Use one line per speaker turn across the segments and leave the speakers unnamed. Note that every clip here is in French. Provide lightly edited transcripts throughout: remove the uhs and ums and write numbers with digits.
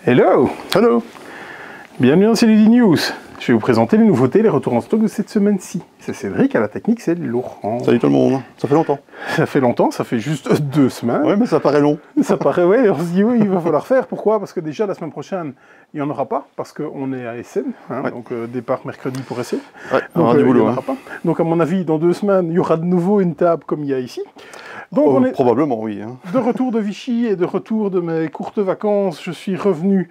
Hello!
Hello!
Bienvenue dans CLD News. Je vais vous présenter les nouveautés et les retours en stock de cette semaine-ci. C'est Cédric, à la technique, c'est Laurent.
Salut tout le monde, ça fait longtemps.
Ça fait longtemps, ça fait juste 2 semaines.
Ouais, mais ça paraît long.
Ça paraît, ouais, on se dit oui, il va falloir faire. Pourquoi? Parce que déjà la semaine prochaine, il n'y en aura pas, parce qu'on est à Essen, hein,
ouais.
donc départ mercredi pour Essen.
Ouais,
donc,
on aura du boulot.
Il n'y en aura pas. Donc à mon avis, dans 2 semaines, il y aura de nouveau une table comme il y a ici. Donc on est
probablement, oui. Hein.
de retour de Vichy et de retour de mes courtes vacances. Je suis revenu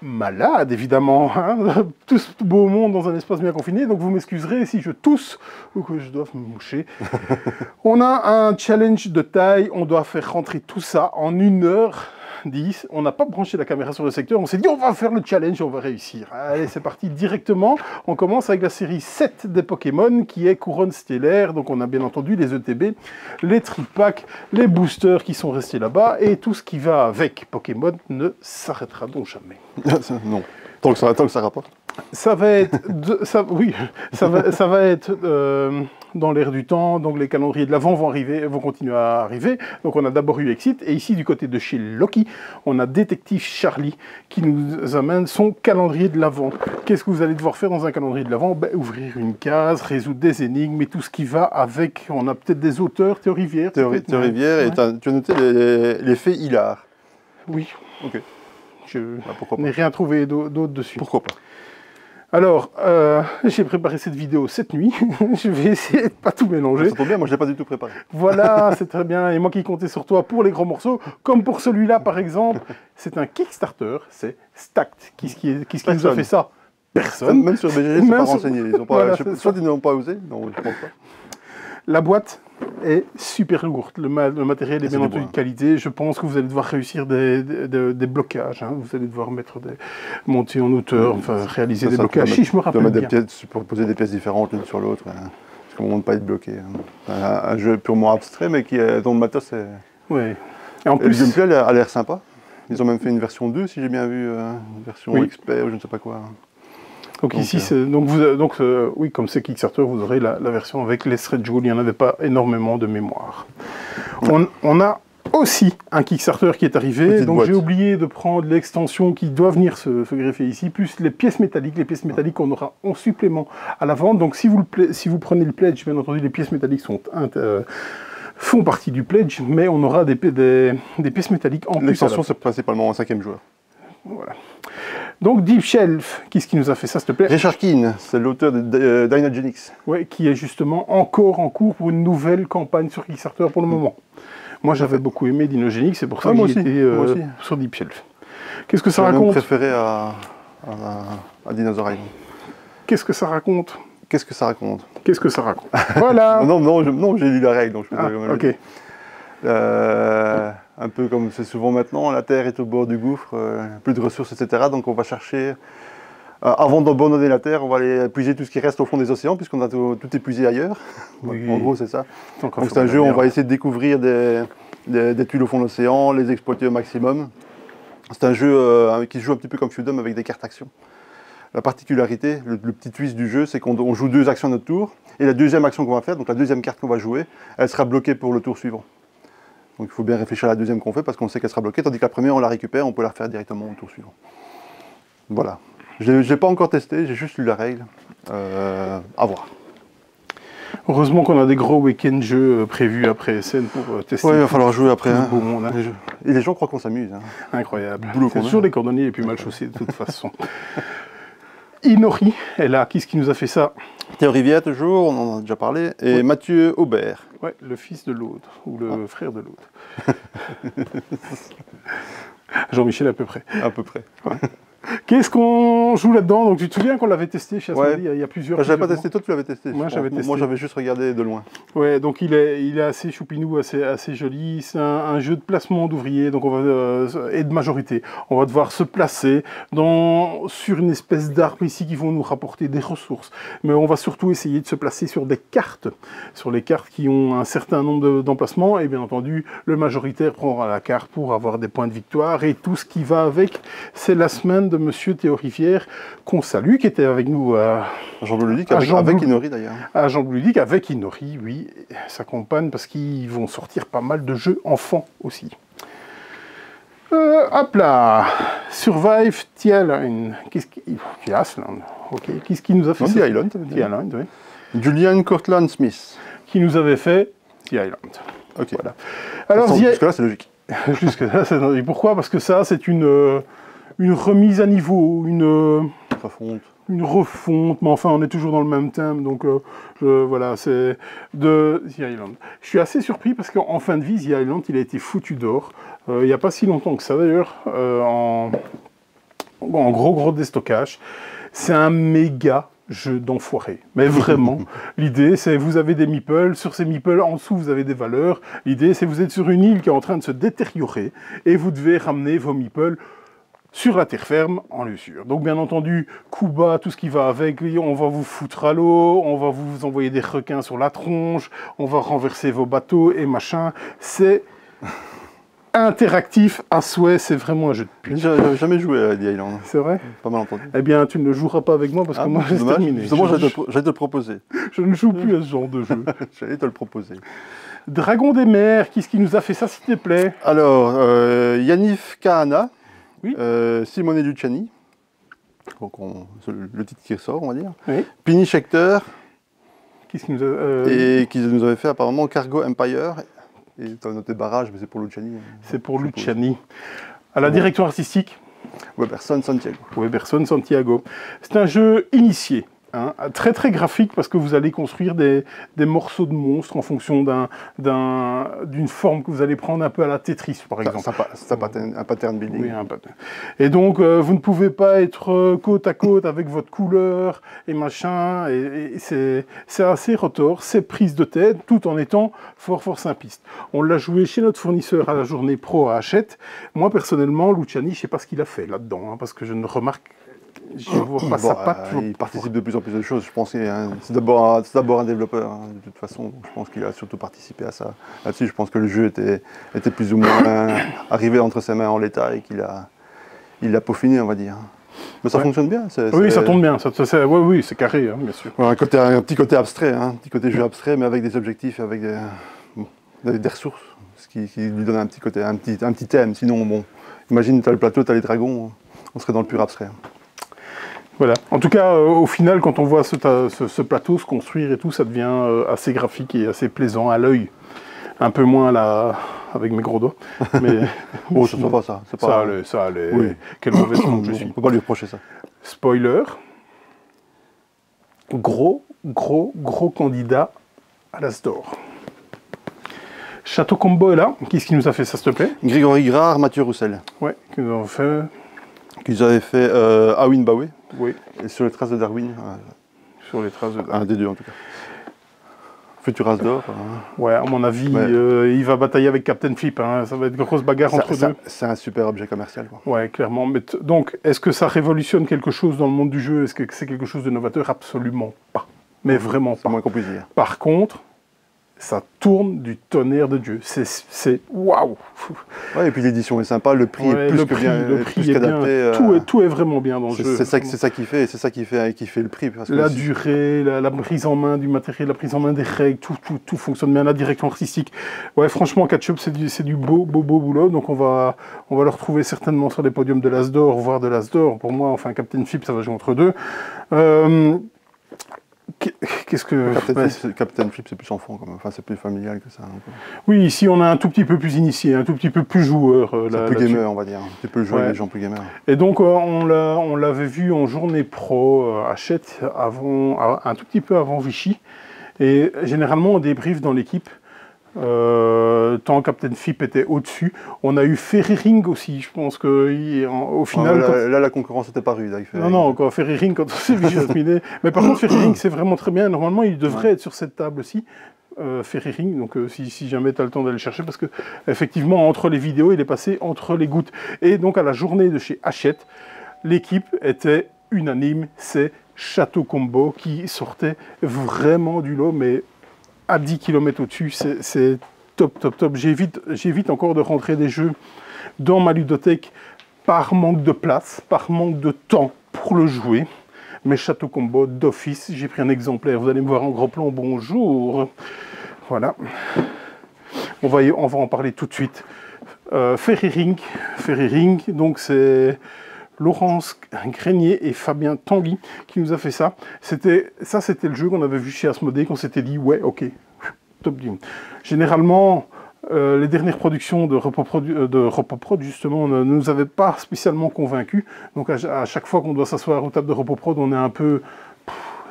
malade, évidemment, hein, tout ce beau monde dans un espace bien confiné, donc vous m'excuserez si je tousse ou que je dois me moucher. On a un challenge de taille, on doit faire rentrer tout ça en 1h10. On n'a pas branché la caméra sur le secteur, on s'est dit on va faire le challenge, on va réussir. Allez, c'est parti directement. On commence avec la série 7 des Pokémon, qui est Couronne Stellaire. Donc on a bien entendu les ETB, les tripacks, les boosters qui sont restés là-bas, et tout ce qui va avec. Pokémon ne s'arrêtera donc jamais.
Non, tant que ça rapporte.
Ça va être, ça va être dans l'air du temps, donc les calendriers de l'Avent vont continuer à arriver. Donc on a d'abord eu Exit, et ici du côté de chez Loki, on a Détective Charlie qui nous amène son calendrier de l'Avent. Qu'est-ce que vous allez devoir faire dans un calendrier de l'Avent? Ouvrir une case, résoudre des énigmes, et tout ce qui va avec. On a peut-être des auteurs, Théo Rivière.
Rivière, et tu as noté les faits hilar.
Oui.
Ok.
Je n'ai rien trouvé d'autre dessus.
Pourquoi pas?
Alors, j'ai préparé cette vidéo cette nuit. Je vais essayer de pas tout mélanger.
Ça tombe bien, moi je l'ai pas du tout préparé.
Voilà, c'est très bien. Et moi qui comptais sur toi pour les gros morceaux, comme pour celui-là par exemple, c'est un Kickstarter, c'est Stacked. Qui nous a fait ça? Personne.
Même sur BGG, c'est pas renseigné. Ils ont pas,
voilà,
soit ils n'ont pas osé, non, je pense pas.
La boîte est super lourde. Le matériel est bien entendu de qualité. Je pense que vous allez devoir réussir des blocages. Hein. Vous allez devoir monter en hauteur, enfin réaliser des blocages. Si je me rappelle bien.
Poser des pièces différentes l'une sur l'autre. Hein. Parce qu'on ne peut pas être bloqué. Hein. Un jeu purement abstrait, mais dont le matos est...
Ouais. Et en plus,
le gameplay a l'air sympa. Ils ont même fait une version 2, si j'ai bien vu, une version expert ou je ne sais pas quoi.
Donc ici, oui, comme c'est Kickstarter, vous aurez la version avec les stretch goals. Il n'y en avait pas énormément de mémoire. On a aussi un Kickstarter qui est arrivé. Donc j'ai oublié de prendre l'extension qui doit venir se greffer ici, plus les pièces métalliques. Les pièces métalliques, on aura en supplément à la vente. Donc si vous prenez le pledge, bien entendu, les pièces métalliques font partie du pledge, mais on aura des pièces métalliques en plus.
L'extension, c'est principalement un 5e joueur.
Voilà. Donc Deep Shelf, qui est-ce qui nous a fait ça, s'il te plaît?
Richard Keane, c'est l'auteur de Dynagenics.
Oui, qui est justement encore en cours pour une nouvelle campagne sur Kickstarter pour le moment. Moi, j'avais beaucoup aimé Dynagenics, c'est pour ça que j'étais sur Deep Shelf. Qu'est-ce que ça raconte?
J'ai préféré à Dinosaur Island.
Qu'est-ce que ça raconte?
Qu'est-ce que ça raconte?
Qu'est-ce que ça raconte? Voilà.
non, j'ai lu la règle, donc je peux
ok.
Un peu comme c'est souvent maintenant, la Terre est au bord du gouffre, plus de ressources, etc. Donc on va chercher, avant d'abandonner la Terre, on va aller épuiser tout ce qui reste au fond des océans, puisqu'on a tout épuisé ailleurs. Oui. En gros, c'est ça. Donc c'est un jeu où on va essayer de découvrir des tuiles au fond de l'océan, les exploiter au maximum. C'est un jeu qui se joue un petit peu comme Feudum avec des cartes actions. La particularité, le petit twist du jeu, c'est qu'on joue 2 actions à notre tour, et la deuxième action qu'on va faire, donc la deuxième carte qu'on va jouer, elle sera bloquée pour le tour suivant. Donc il faut bien réfléchir à la deuxième qu'on fait parce qu'on sait qu'elle sera bloquée, tandis que la première on la récupère, on peut la refaire directement au tour suivant. Voilà. Je ne l'ai pas encore testé, j'ai juste lu la règle. À voir.
Heureusement qu'on a des gros week-ends jeux prévus après SN pour tester.
Oui, il va falloir jouer après. Hein.
Beau monde, hein.
Et les gens croient qu'on s'amuse. Hein.
Incroyable. C'est toujours les cordonniers les plus mal chaussés de toute façon. Inori est là. Qui est-ce qui nous a fait ça?
Théo Rivière, toujours, on en a déjà parlé. Et Mathieu Aubert.
Oui, le fils de l'autre, ou le frère de l'autre. Jean-Michel à peu près.
À peu près.
Ouais. Qu'est-ce qu'on joue là-dedans? Donc tu te souviens qu'on l'avait testé chez Asmodee, il y a plusieurs...
Je n'avais pas testé, toi tu l'avais testé.
Moi j'avais testé.
Moi j'avais juste regardé de loin.
Ouais, donc il est assez choupinou, assez joli. C'est un jeu de placement d'ouvriers, donc et de majorité. On va devoir se placer sur une espèce d'arbre ici qui vont nous rapporter des ressources. Mais on va surtout essayer de se placer sur des cartes, sur les cartes qui ont un certain nombre d'emplacements. Et bien entendu, le majoritaire prendra la carte pour avoir des points de victoire. Et tout ce qui va avec, c'est la semaine de Monsieur Théo Rivière, qu'on salue, qui était avec nous à
Jean-Blou Ludique, avec Inori d'ailleurs.
À Jean-Blou Ludique, avec Inori, oui, sa compagne, parce qu'ils vont sortir pas mal de jeux enfants aussi. Hop là, Survive The Island. Qu'est-ce qui nous a fait
The
ça?
Island.
The Island, oui.
Julian Cortland Smith.
Qui nous avait fait The Island.
Ok.
Voilà. Alors,
jusque-là, c'est logique.
Jusque-là, c'est logique. Pourquoi? Parce que ça, c'est une remise à niveau, une refonte, mais enfin, on est toujours dans le même thème, donc voilà, c'est de The Island. Je suis assez surpris parce qu'en fin de vie, The Island, il a été foutu d'or. Il n'y a pas si longtemps que ça, d'ailleurs, en gros déstockage. C'est un méga jeu d'enfoiré. Mais vraiment, l'idée, c'est vous avez des meeples, sur ces meeples, en dessous, vous avez des valeurs. L'idée, c'est vous êtes sur une île qui est en train de se détériorer et vous devez ramener vos meeples sur la terre ferme, en lieu sûr. Donc bien entendu, coup bas, tout ce qui va avec, on va vous foutre à l'eau, on va vous envoyer des requins sur la tronche, on va renverser vos bateaux et machin. C'est interactif à souhait, c'est vraiment un jeu de pute.
J'ai jamais joué à The Island.
C'est vrai?
Pas mal entendu.
Eh bien, tu ne le joueras pas avec moi parce que moi, j'ai terminé.
Justement, j'allais te le proposer.
Je ne joue plus à ce genre de jeu.
J'allais te le proposer.
Dragon des mers, qu'est-ce qui nous a fait ça, s'il te plaît?
Alors, Yannick Kahana.
Oui.
Simone Luciani, donc le titre qui ressort, on va dire.
Oui.
Pini Schechter,
qu'est-ce qui nous a,
et qui nous avait fait apparemment Cargo Empire. Et tu as noté barrage, mais c'est pour Luciani.
C'est pour Luciani. À la direction artistique,
Weberson Santiago.
Weberson Santiago. C'est un jeu initié. Hein, très très graphique parce que vous allez construire des morceaux de monstres en fonction d'une forme que vous allez prendre un peu à la Tetris par exemple.
C'est un pattern building.
Oui, un pattern. Et donc vous ne pouvez pas être côte à côte avec votre couleur et machin. Et c'est assez rotor, c'est prise de tête tout en étant fort simpliste. On l'a joué chez notre fournisseur à la journée pro à Hachette. Moi personnellement, Luciani, je ne sais pas ce qu'il a fait là-dedans hein, parce que je ne remarque je vois pas sa patte.
Il participe de plus en plus de choses. Je pense que c'est d'abord un développeur, hein, de toute façon. Donc, je pense qu'il a surtout participé à ça. Là-dessus, je pense que le jeu était plus ou moins arrivé entre ses mains en l'état et qu'il l'a peaufiné, on va dire. Mais ça fonctionne bien.
Oui, ça tourne bien. Oui, c'est carré, hein, bien sûr.
Un petit côté abstrait, hein, un petit côté jeu abstrait, mais avec des objectifs, avec des ressources, ce qui lui donne un petit côté, un petit thème. Sinon, bon, imagine, tu as le plateau, tu as les dragons, on serait dans le pur abstrait.
Voilà. En tout cas, au final, quand on voit ce plateau se construire et tout, ça devient assez graphique et assez plaisant à l'œil. Un peu moins avec mes gros doigts. Mais
oh, ça ne pas ça.
Ça allait.
Oui.
Quelle mauvaise langue je suis.
On ne peut pas lui reprocher ça.
Spoiler. Gros candidat à l'As d'or. Château Combo est là. Qu'est-ce qui nous a fait ça, s'il te plaît?
Grégory Grard, Mathieu Roussel.
Ouais, qui nous ont fait.
Qu'ils avaient fait Awin Bawe.
Oui.
Et sur les traces de Darwin.
Sur les traces de Darwin.
Un des deux en tout cas. Futur As d'or.
Ouais, à mon avis, ouais. Il va batailler avec Captain Flip. Hein. Ça va être une grosse bagarre entre deux.
C'est un super objet commercial. Quoi.
Ouais, clairement. Mais donc, est-ce que ça révolutionne quelque chose dans le monde du jeu? Est-ce que c'est quelque chose de novateur? Absolument pas. Mais vraiment pas.
C'est moins qu'on puisse dire.
Par contre, ça tourne du tonnerre de Dieu. C'est waouh.
Ouais, et puis l'édition est sympa, le prix est plus que bien,
le prix
plus
est
qu'adapté.
Bien. Tout est vraiment bien dans le jeu.
C'est ça qui fait le prix. Parce que
durée, la prise en main du matériel, la prise en main des règles, tout fonctionne bien. La direction artistique. Ouais, franchement, Ketchup, c'est du beau boulot. Donc on va le retrouver certainement sur les podiums de l'As d'or, voire de l'As d'or. Pour moi, enfin, Captain Flip, ça va jouer entre deux. Qu'est-ce que...
Captain Flip, c'est plus enfant, quand même. Enfin, c'est plus familial que ça.
Oui, ici, on a un tout petit peu plus initié, un tout petit peu plus joueur.
C'est plus gamer, on va dire. Tu peux jouer avec des gens plus gamers.
Et donc, on l'avait vu en journée pro à Hachette, un tout petit peu avant Vichy. Et généralement, on débriefe dans l'équipe. Tant Captain Flip était au-dessus. On a eu Ferry Ring aussi, je pense qu'au final...
Là, la concurrence n'était pas rude avec Ferry Ring.
Non, Ferry Ring, quand on s'est vu terminé. Mais par contre, Ferry Ring, c'est vraiment très bien. Normalement, il devrait être sur cette table aussi. Ferry Ring, donc si jamais tu as le temps d'aller le chercher, parce que effectivement, entre les vidéos, il est passé entre les gouttes. Et donc, à la journée de chez Hachette, l'équipe était unanime, c'est Château Combo qui sortait vraiment du lot, mais à 10 km au-dessus, c'est top. J'évite encore de rentrer des jeux dans ma ludothèque par manque de place, par manque de temps pour le jouer. Mais Château Combo d'office, j'ai pris un exemplaire. Vous allez me voir en gros plan, bonjour. Voilà. On va en parler tout de suite. Ferry Ring, donc c'est Laurence Grenier et Fabien Tanguy qui nous a fait ça. C'était le jeu qu'on avait vu chez Asmodée, qu'on s'était dit, ouais, ok, top game. Généralement, les dernières productions de Repoprod, justement, ne nous avaient pas spécialement convaincus. Donc à chaque fois qu'on doit s'asseoir aux tables de Repoprod, on est un peu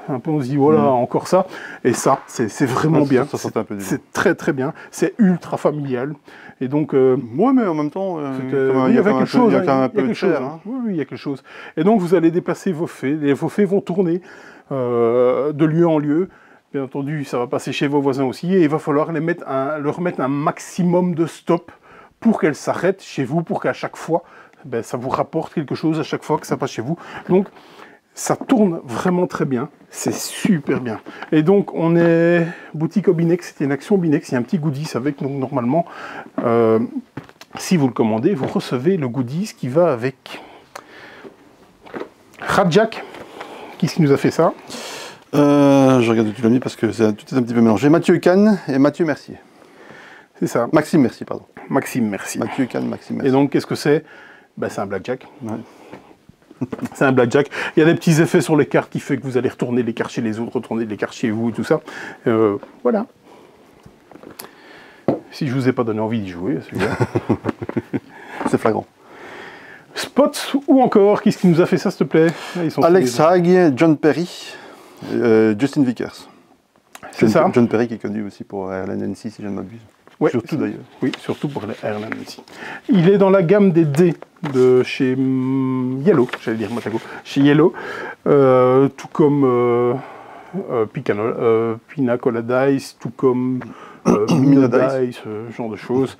on se dit, voilà, encore ça. Et ça, c'est vraiment bien. C'est très très bien. C'est ultra familial. Et donc,
ouais, mais en même temps,
il y a quelque chose. Oui, il y a quelque chose. Et donc, vous allez déplacer vos fées. Vos fées vont tourner de lieu en lieu. Bien entendu, ça va passer chez vos voisins aussi. Et il va falloir leur mettre un maximum de stop pour qu'elles s'arrêtent chez vous, pour qu'à chaque fois, ça vous rapporte quelque chose à chaque fois que ça passe chez vous. Donc, ça tourne vraiment très bien, c'est super bien. Et donc, on est boutique au Binex, c'était une action Binex, il y a un petit goodies avec, donc normalement, si vous le commandez, vous recevez le goodies qui va avec Radjack. Qui est-ce qui nous a fait ça?
Je regarde où tu l'as mis parce que tout est un petit peu mélangé. Mathieu Kahn et Mathieu Mercier.
C'est ça.
Maxime Mercier, pardon.
Maxime Mercier.
Mathieu Kahn, Maxime Mercier.
Et donc, qu'est-ce que c'est? C'est un blackjack. Ouais. C'est un blackjack. Il y a des petits effets sur les cartes qui fait que vous allez retourner les cartes chez les autres, retourner les cartes chez vous et tout ça. Voilà. Si je vous ai pas donné envie d'y jouer, celui-là.
C'est flagrant.
Spots ou encore, qu'est-ce qui nous a fait ça, s'il te plaît?
Alex Hague, John Perry, Justin Vickers.
C'est ça.
John Perry qui est connu aussi pour RLNC, si je ne m'abuse.
Ouais, surtout d'ailleurs. Oui, surtout pour les RLNC. Il est dans la gamme des dés de chez Yellow, j'allais dire Matago, chez Yellow, tout comme Pina Colada Dice, tout comme Mina Dice, ce genre de choses.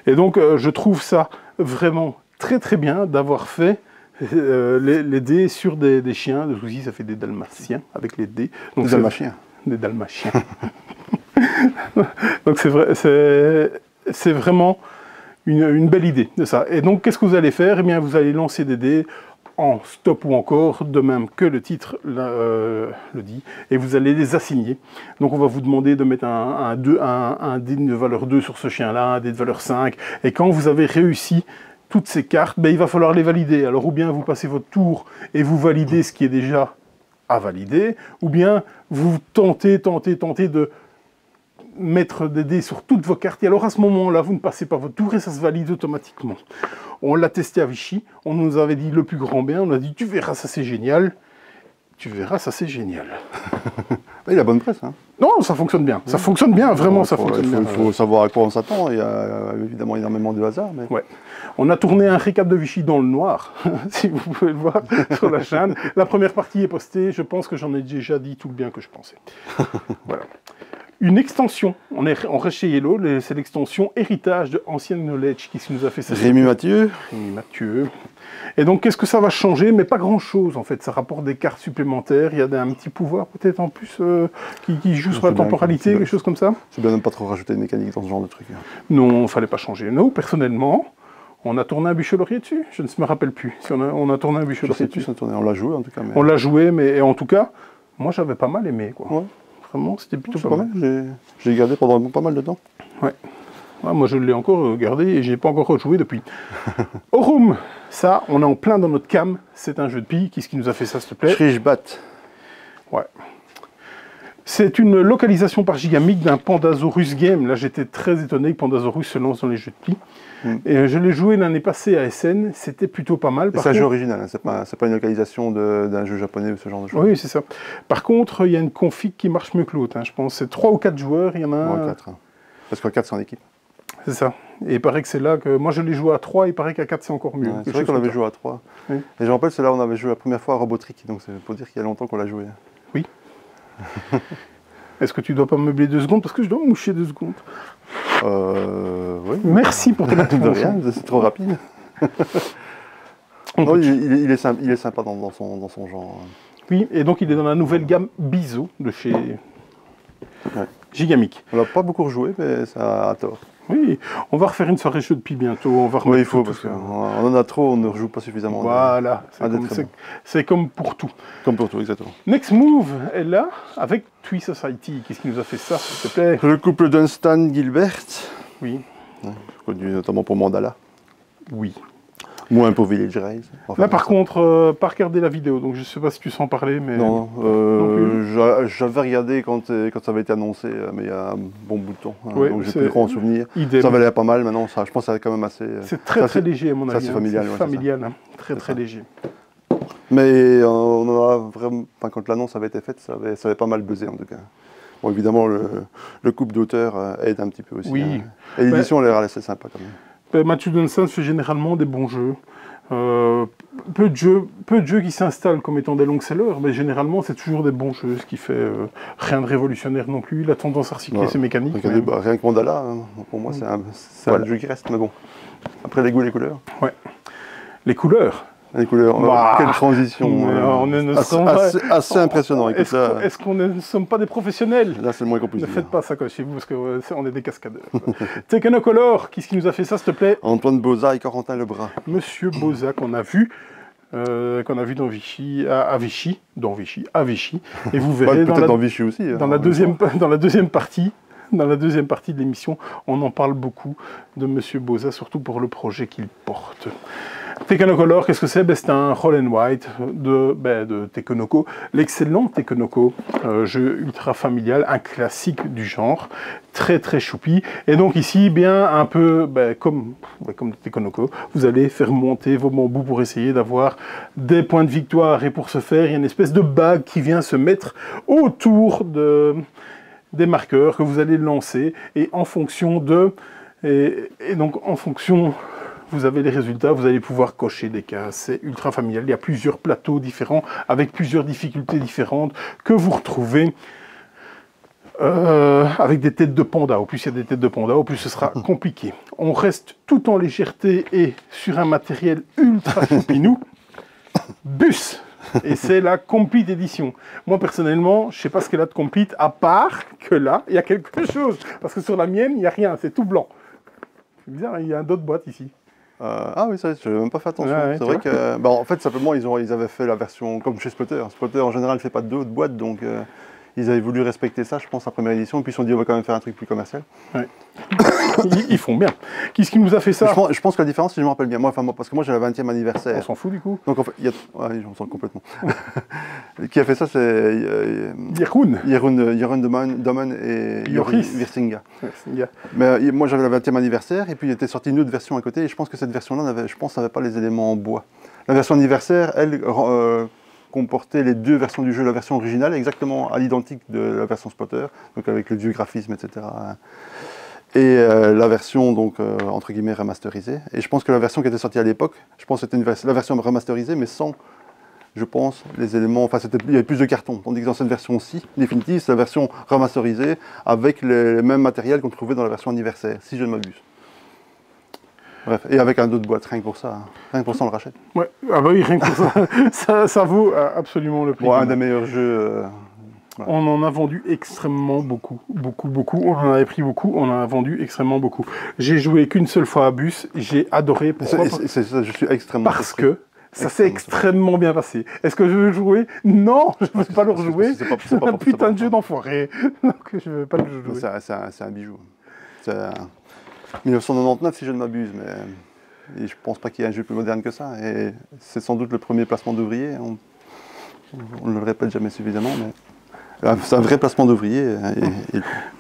Et donc, je trouve ça vraiment très très bien d'avoir fait les dés sur des chiens. De souci, ça fait des dalmatiens avec les dés. Donc,
des dalmatiens.
Des dalmatiens. Donc c'est vraiment une belle idée de ça. Et donc, qu'est-ce que vous allez faire? Eh bien, vous allez lancer des dés en stop ou encore, de même que le titre le dit, et vous allez les assigner. Donc, on va vous demander de mettre un dé de valeur 2 sur ce chien-là, un dé de valeur 5, et quand vous avez réussi toutes ces cartes, il va falloir les valider. Alors, ou bien vous passez votre tour et vous validez ce qui est déjà à valider, ou bien vous tentez de mettre des dés sur toutes vos cartes, et alors à ce moment-là, vous ne passez pas votre tour et ça se valide automatiquement. On l'a testé à Vichy, on nous avait dit le plus grand bien, on a dit tu verras, ça c'est génial. Tu verras, ça c'est génial.
Il a bonne presse. Hein.
Non, ça fonctionne bien. Ça fonctionne bien, vraiment, ça fonctionne bien.
Il faut savoir à quoi on s'attend. Il y a évidemment énormément de hasard. Mais...
Ouais. On a tourné un récap de Vichy dans le noir, si vous pouvez le voir sur la chaîne. La première partie est postée. Je pense que j'en ai déjà dit tout le bien que je pensais. Voilà. Une extension. On reste chez Yellow. C'est l'extension Héritage de Ancien Knowledge qui nous a fait ça.
Rémi Mathieu.
Rémi Mathieu. Et donc, qu'est-ce que ça va changer? Mais pas grand-chose, en fait. Ça rapporte des cartes supplémentaires. Il y a un petit pouvoir, peut-être, en plus, qui joue sur la temporalité, quelque chose comme ça.
C'est bien de ne pas trop rajouter de mécanique dans ce genre de truc. Hein.
Non, il ne fallait pas changer. Nous, personnellement, on a tourné un bûcher laurier dessus. Je ne me rappelle plus si on a tourné un bûcher laurier dessus.
On l'a joué, en tout cas. Mais...
On l'a joué, mais en tout cas, moi, j'avais pas mal aimé, quoi. Ouais. Vraiment, c'était plutôt pas mal.
J'ai gardé pendant pas mal de temps.
Ouais. Ouais, moi, je l'ai encore gardé et je n'ai pas encore rejoué depuis. Aurum, ça, on est en plein dans notre cam. C'est un jeu de billes. Qu'est-ce qui nous a fait ça, s'il te plaît?
Shrijbat.
Ouais. C'est une localisation par Gigamic d'un Pandasaurus game. Là, j'étais très étonné que Pandasaurus se lance dans les jeux de billes. Et je l'ai joué l'année passée à SN. C'était plutôt pas mal.
C'est un jeu original. Hein. C'est pas une localisation d'un jeu japonais ou ce genre de choses.
Oui, c'est ça. Par contre, il y a une config qui marche mieux que l'autre. Hein. Je pense que c'est 3 ou 4 joueurs. Il y en a un...
4. Hein. Parce qu'à 4, c'est en équipe.
C'est ça. Et il paraît que c'est là que... Moi, je l'ai joué à 3, il paraît qu'à 4, c'est encore mieux.
Ouais, c'est vrai qu'on avait joué à 3. Oui. Et je me rappelle, c'est là où on avait joué la première fois à Robotrick. Donc c'est pour dire qu'il y a longtemps qu'on l'a joué.
Oui. Est-ce que tu dois pas meubler 2 secondes? Parce que je dois moucher 2 secondes.
Oui.
Merci pour ton intervention.
C'est trop rapide. Non, il est sympa dans son genre.
Oui, et donc il est dans la nouvelle gamme Bizo de chez Gigamic.
On l'a pas beaucoup rejoué, mais ça a tort.
Oui, on va refaire une soirée jeu de billes bientôt.
Oui, il faut, parce qu'on en a trop, on ne rejoue pas suffisamment.
Voilà, c'est comme pour tout.
Comme pour tout, exactement.
Next Move est là, avec Twi Society. Qu'est-ce qui nous a fait ça, s'il te plaît?
Le couple Dunstan-Gilbert.
Oui.
Connu notamment pour Mandala.
Oui.
Moins pour Village Race.
Là, par contre, pas regarder la vidéo, donc je ne sais pas si tu sens parler, mais...
Non, j'avais regardé quand ça avait été annoncé, mais il y a un bon bout de temps, hein,
Ouais,
donc j'ai plus grand souvenir.
idem.
Ça valait pas mal, maintenant, ça, je pense que c'est quand même assez...
C'est très léger, à mon avis.
C'est familial.
C'est familial, hein. Très léger.
Mais on en a vraiment... Enfin, quand l'annonce avait été faite, ça avait pas mal buzzé, en tout cas. Bon, évidemment, le couple d'auteurs aide un petit peu aussi.
Oui.
Hein. Et l'édition, elle a l'air assez sympa, quand même.
Matthew Dunstan fait généralement des bons jeux. Peu de jeux qui s'installent comme étant des long-sellers, mais généralement c'est toujours des bons jeux, ce qui fait rien de révolutionnaire non plus. Il a tendance à recycler ses mécaniques.
Regardez, rien que Mandala, hein, pour moi c'est un jeu qui reste, mais bon. Après les goûts, les couleurs.
Ouais. Les couleurs.
Les couleurs, quelle transition. Assez impressionnant.
Est-ce qu'on ne sommes pas des professionnels?
Là, c'est le moins qu'on puisse
dire. Ne faites pas ça chez vous, parce qu'on est des cascadeurs.
Technocolor,
qui est-ce qui nous a fait ça, s'il te plaît?
Antoine Boza et Corentin Lebras.
Monsieur Boza, qu'on a vu dans Vichy, à Vichy. Et vous verrez
peut-être dans Vichy aussi.
Dans la deuxième partie de l'émission, on en parle beaucoup de Monsieur Boza, surtout pour le projet qu'il porte. Technocolor, qu'est-ce que c'est? C'est un roll and white de Tekonoko, l'excellent Tekonoko, jeu ultra familial, un classique du genre, très choupi. Et donc ici, bien un peu comme Tekonoko, vous allez faire monter vos bambous pour essayer d'avoir des points de victoire. Et pour ce faire, il y a une espèce de bague qui vient se mettre autour des marqueurs que vous allez lancer. Et en fonction vous avez les résultats, vous allez pouvoir cocher des cases. C'est ultra familial. Il y a plusieurs plateaux différents, avec plusieurs difficultés différentes, que vous retrouvez avec des têtes de panda. Au plus il y a des têtes de panda, au plus ce sera compliqué. On reste tout en légèreté et sur un matériel ultra choupinou. Bus. Et c'est la Complete Edition. Moi, personnellement, je ne sais pas ce qu'elle a de Complete, à part que là, il y a quelque chose. Parce que sur la mienne, il n'y a rien, c'est tout blanc. C'est bizarre, il y a un d'autres boîtes ici.
Ah oui, ça, je n'avais même pas fait attention.
Ouais,
c'est vrai que, en fait, simplement, ils avaient fait la version comme chez Spotter. Spotter, en général, ne fait pas d'autres boîtes, donc ils avaient voulu respecter ça, je pense, en première édition. Et puis ils se sont dit, on va quand même faire un truc plus commercial.
Ouais. Ils font bien. Qui est-ce qui nous a fait ça?
Je pense que la différence, si je me rappelle bien, parce que moi, j'ai le 20e anniversaire.
On s'en fout, du coup.
Donc, en fait, j'en sens complètement. Qui a fait ça, c'est Jeroen Domen et Joris Wirsinga. Mais moi, j'avais le 20e anniversaire, et puis il était sorti une autre version à côté, et je pense que cette version-là, n'avait pas les éléments en bois. La version anniversaire, elle, comportait les deux versions du jeu, la version originale, exactement à l'identique de la version Spotter, donc avec le vieux graphisme, etc. Et la version, donc, entre guillemets, remasterisée. Et je pense que la version qui était sortie à l'époque, je pense que c'était la version remasterisée, mais sans, je pense, les éléments, enfin, il y avait plus de carton. Tandis que dans cette version-ci, définitive, c'est la version remasterisée, avec les mêmes matériels qu'on trouvait dans la version anniversaire, si je ne m'abuse. Bref, et avec un autre boîte, rien que pour ça. Hein. Rien que pour ça, on le rachète.
Ouais, ah bah oui, rien que pour ça. ça vaut absolument le prix.
Bon, un des meilleurs jeux.
Ouais. On en a vendu extrêmement beaucoup. On en avait pris beaucoup, on en a vendu extrêmement beaucoup. J'ai joué qu'une seule fois à Bus, j'ai adoré. Pourquoi?
Je suis extrêmement
Parce que ça s'est extrêmement bien passé. Est-ce que je veux le jouer? Non, je ne veux pas le rejouer. C'est un putain de jeu d'enfoiré. Donc je ne veux pas le jouer.
C'est un bijou. C'est 1999 si je ne m'abuse, mais je ne pense pas qu'il y ait un jeu plus moderne que ça. Et c'est sans doute le premier placement d'ouvrier. On ne le répète jamais suffisamment, mais c'est un vrai placement d'ouvrier.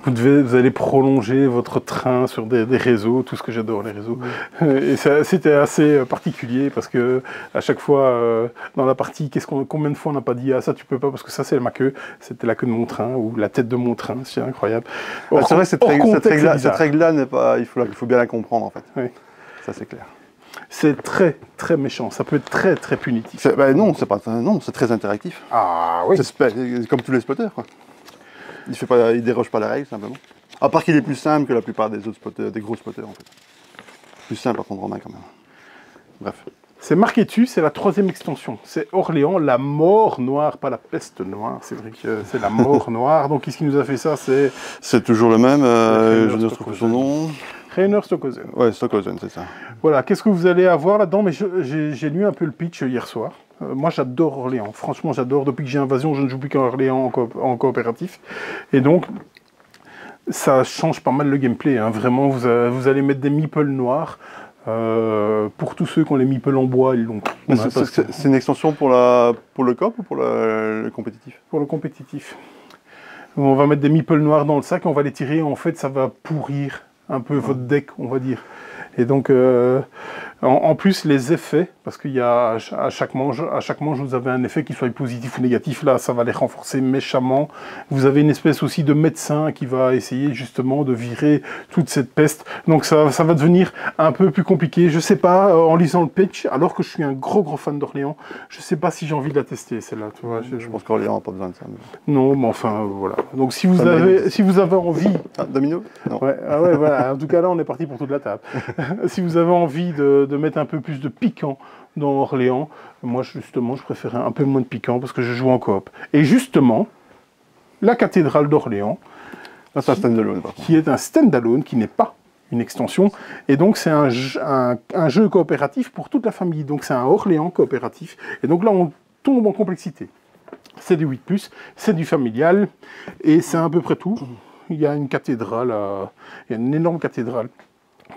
Vous allez prolonger votre train sur des réseaux, tout ce que j'adore, les réseaux. Et c'était assez particulier parce que à chaque fois, dans la partie, combien de fois on n'a pas dit « Ah, ça tu peux pas parce que ça c'est ma queue, c'était la queue de mon train ou la tête de mon train », c'est incroyable.
C'est vrai que cette règle-là, il faut bien la comprendre en fait. Oui. Ça c'est clair.
C'est très méchant, ça peut être très punitif.
Non, c'est très interactif.
Ah oui.
C'est comme tous les spotters, quoi. Il déroge pas la règle, simplement. À part qu'il est plus simple que la plupart des autres spotters, des gros spotters, en fait. Plus simple à prendre en main, quand même. Bref.
C'est marqué dessus, c'est la 3e extension. C'est Orléans, la mort noire, pas la peste noire. C'est vrai que c'est la mort noire. Donc, qu'est-ce qui nous a fait ça?
C'est toujours le même, je ne retrouve son nom.
Rainer Stockhausen.
Ouais, Stockhausen, c'est ça.
Voilà, qu'est-ce que vous allez avoir là-dedans? Mais j'ai lu un peu le pitch hier soir. Moi, j'adore Orléans. Franchement, j'adore. Depuis que j'ai Invasion, je ne joue plus qu'à Orléans en coopératif. Et donc, ça change pas mal le gameplay. Hein. Vraiment, vous allez mettre des meeples noirs. Pour tous ceux qui ont les meeples en bois, ils l'ont.
C'est une extension pour le coop ou pour le compétitif?
Pour le compétitif. On va mettre des meeples noirs dans le sac, on va les tirer, en fait ça va pourrir un peu votre deck, on va dire. Et donc, en plus, les effets, parce qu'il y a à chaque manche, vous avez un effet qui soit positif ou négatif. Là, ça va les renforcer méchamment. Vous avez une espèce aussi de médecin qui va essayer justement de virer toute cette peste. Donc, ça va devenir un peu plus compliqué. Je sais pas, en lisant le pitch, alors que je suis un gros fan d'Orléans, je sais pas si j'ai envie de la tester, celle-là. Tu vois,
je pense qu'Orléans n'a pas besoin de ça. Mais...
Non, mais enfin, voilà. Donc, si vous avez envie...
Ah, Domino? Non.
Ouais, ah ouais, voilà. En tout cas, là, on est parti pour toute la table. Si vous avez envie de mettre un peu plus de piquant dans Orléans, moi, justement, je préférais un peu moins de piquant parce que je joue en coop. Et justement, la cathédrale d'Orléans,
c'est un stand-alone,
qui est un stand-alone, qui n'est pas une extension, et donc c'est un jeu coopératif pour toute la famille. Donc c'est un Orléans coopératif. Et donc là, on tombe en complexité. C'est du 8+, c'est du familial, et c'est à peu près tout. Il y a une cathédrale, il y a une énorme cathédrale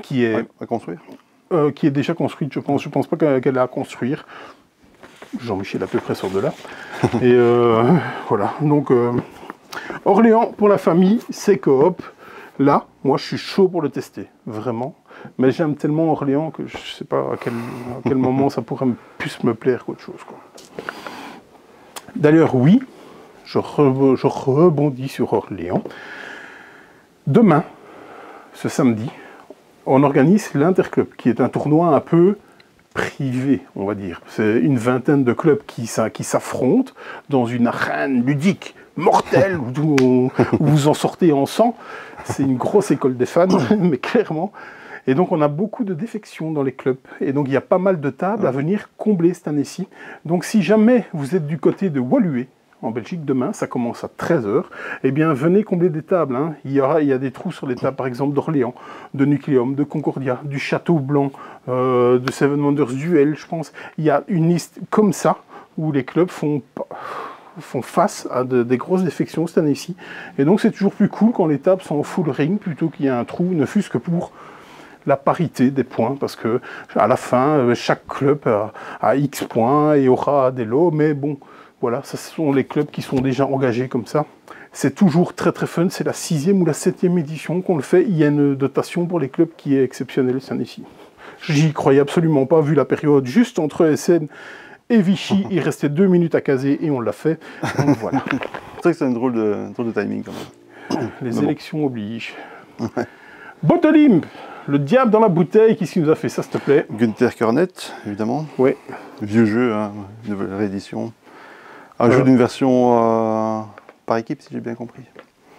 qui est
à construire.
Qui est déjà construite, je pense. Je pense pas qu'elle a à construire. Jean-Michel à peu près sort de là. Et voilà. Donc, Orléans pour la famille, c'est coop. Là, moi, je suis chaud pour le tester, vraiment. Mais j'aime tellement Orléans que je sais pas à quel moment ça pourrait plus me plaire qu'autre chose, quoi. D'ailleurs, oui, je rebondis sur Orléans. Demain, ce samedi, on organise l'Interclub, qui est un tournoi un peu privé, on va dire. C'est une vingtaine de clubs qui s'affrontent dans une arène ludique mortelle, où vous en sortez en sang. C'est une grosse école des fans, mais clairement. Et donc, on a beaucoup de défections dans les clubs. Et donc, il y a pas mal de tables à venir combler cette année-ci. Donc, si jamais vous êtes du côté de Woluwe, en Belgique, demain, ça commence à 13 h, eh bien, venez combler des tables. Hein. Il y a des trous sur les tables, par exemple, d'Orléans, de Nucléum, de Concordia, du Château Blanc, de Seven Wonders Duel, je pense. Il y a une liste comme ça, où les clubs font face à des grosses défections cette année-ci. Et donc, c'est toujours plus cool quand les tables sont en full ring, plutôt qu'il y a un trou, ne fût-ce que pour la parité des points, parce que à la fin, chaque club a X points et aura des lots, mais bon... Voilà, ce sont les clubs qui sont déjà engagés comme ça. C'est toujours très très fun, c'est la 6e ou la 7e édition qu'on le fait. Il y a une dotation pour les clubs qui est exceptionnelle cette année-ci. J'y croyais absolument pas, vu la période juste entre SN et Vichy. Il restait 2 minutes à caser et on l'a fait. Donc voilà.
C'est vrai que c'est un drôle de timing quand même.
Les élections obligent. Botolimp, le diable dans la bouteille, qui nous a fait ça, s'il te plaît?
Gunther Cornet, évidemment.
Oui.
Vieux jeu, hein, nouvelle réédition. Un jeu d'une version par équipe, si j'ai bien compris.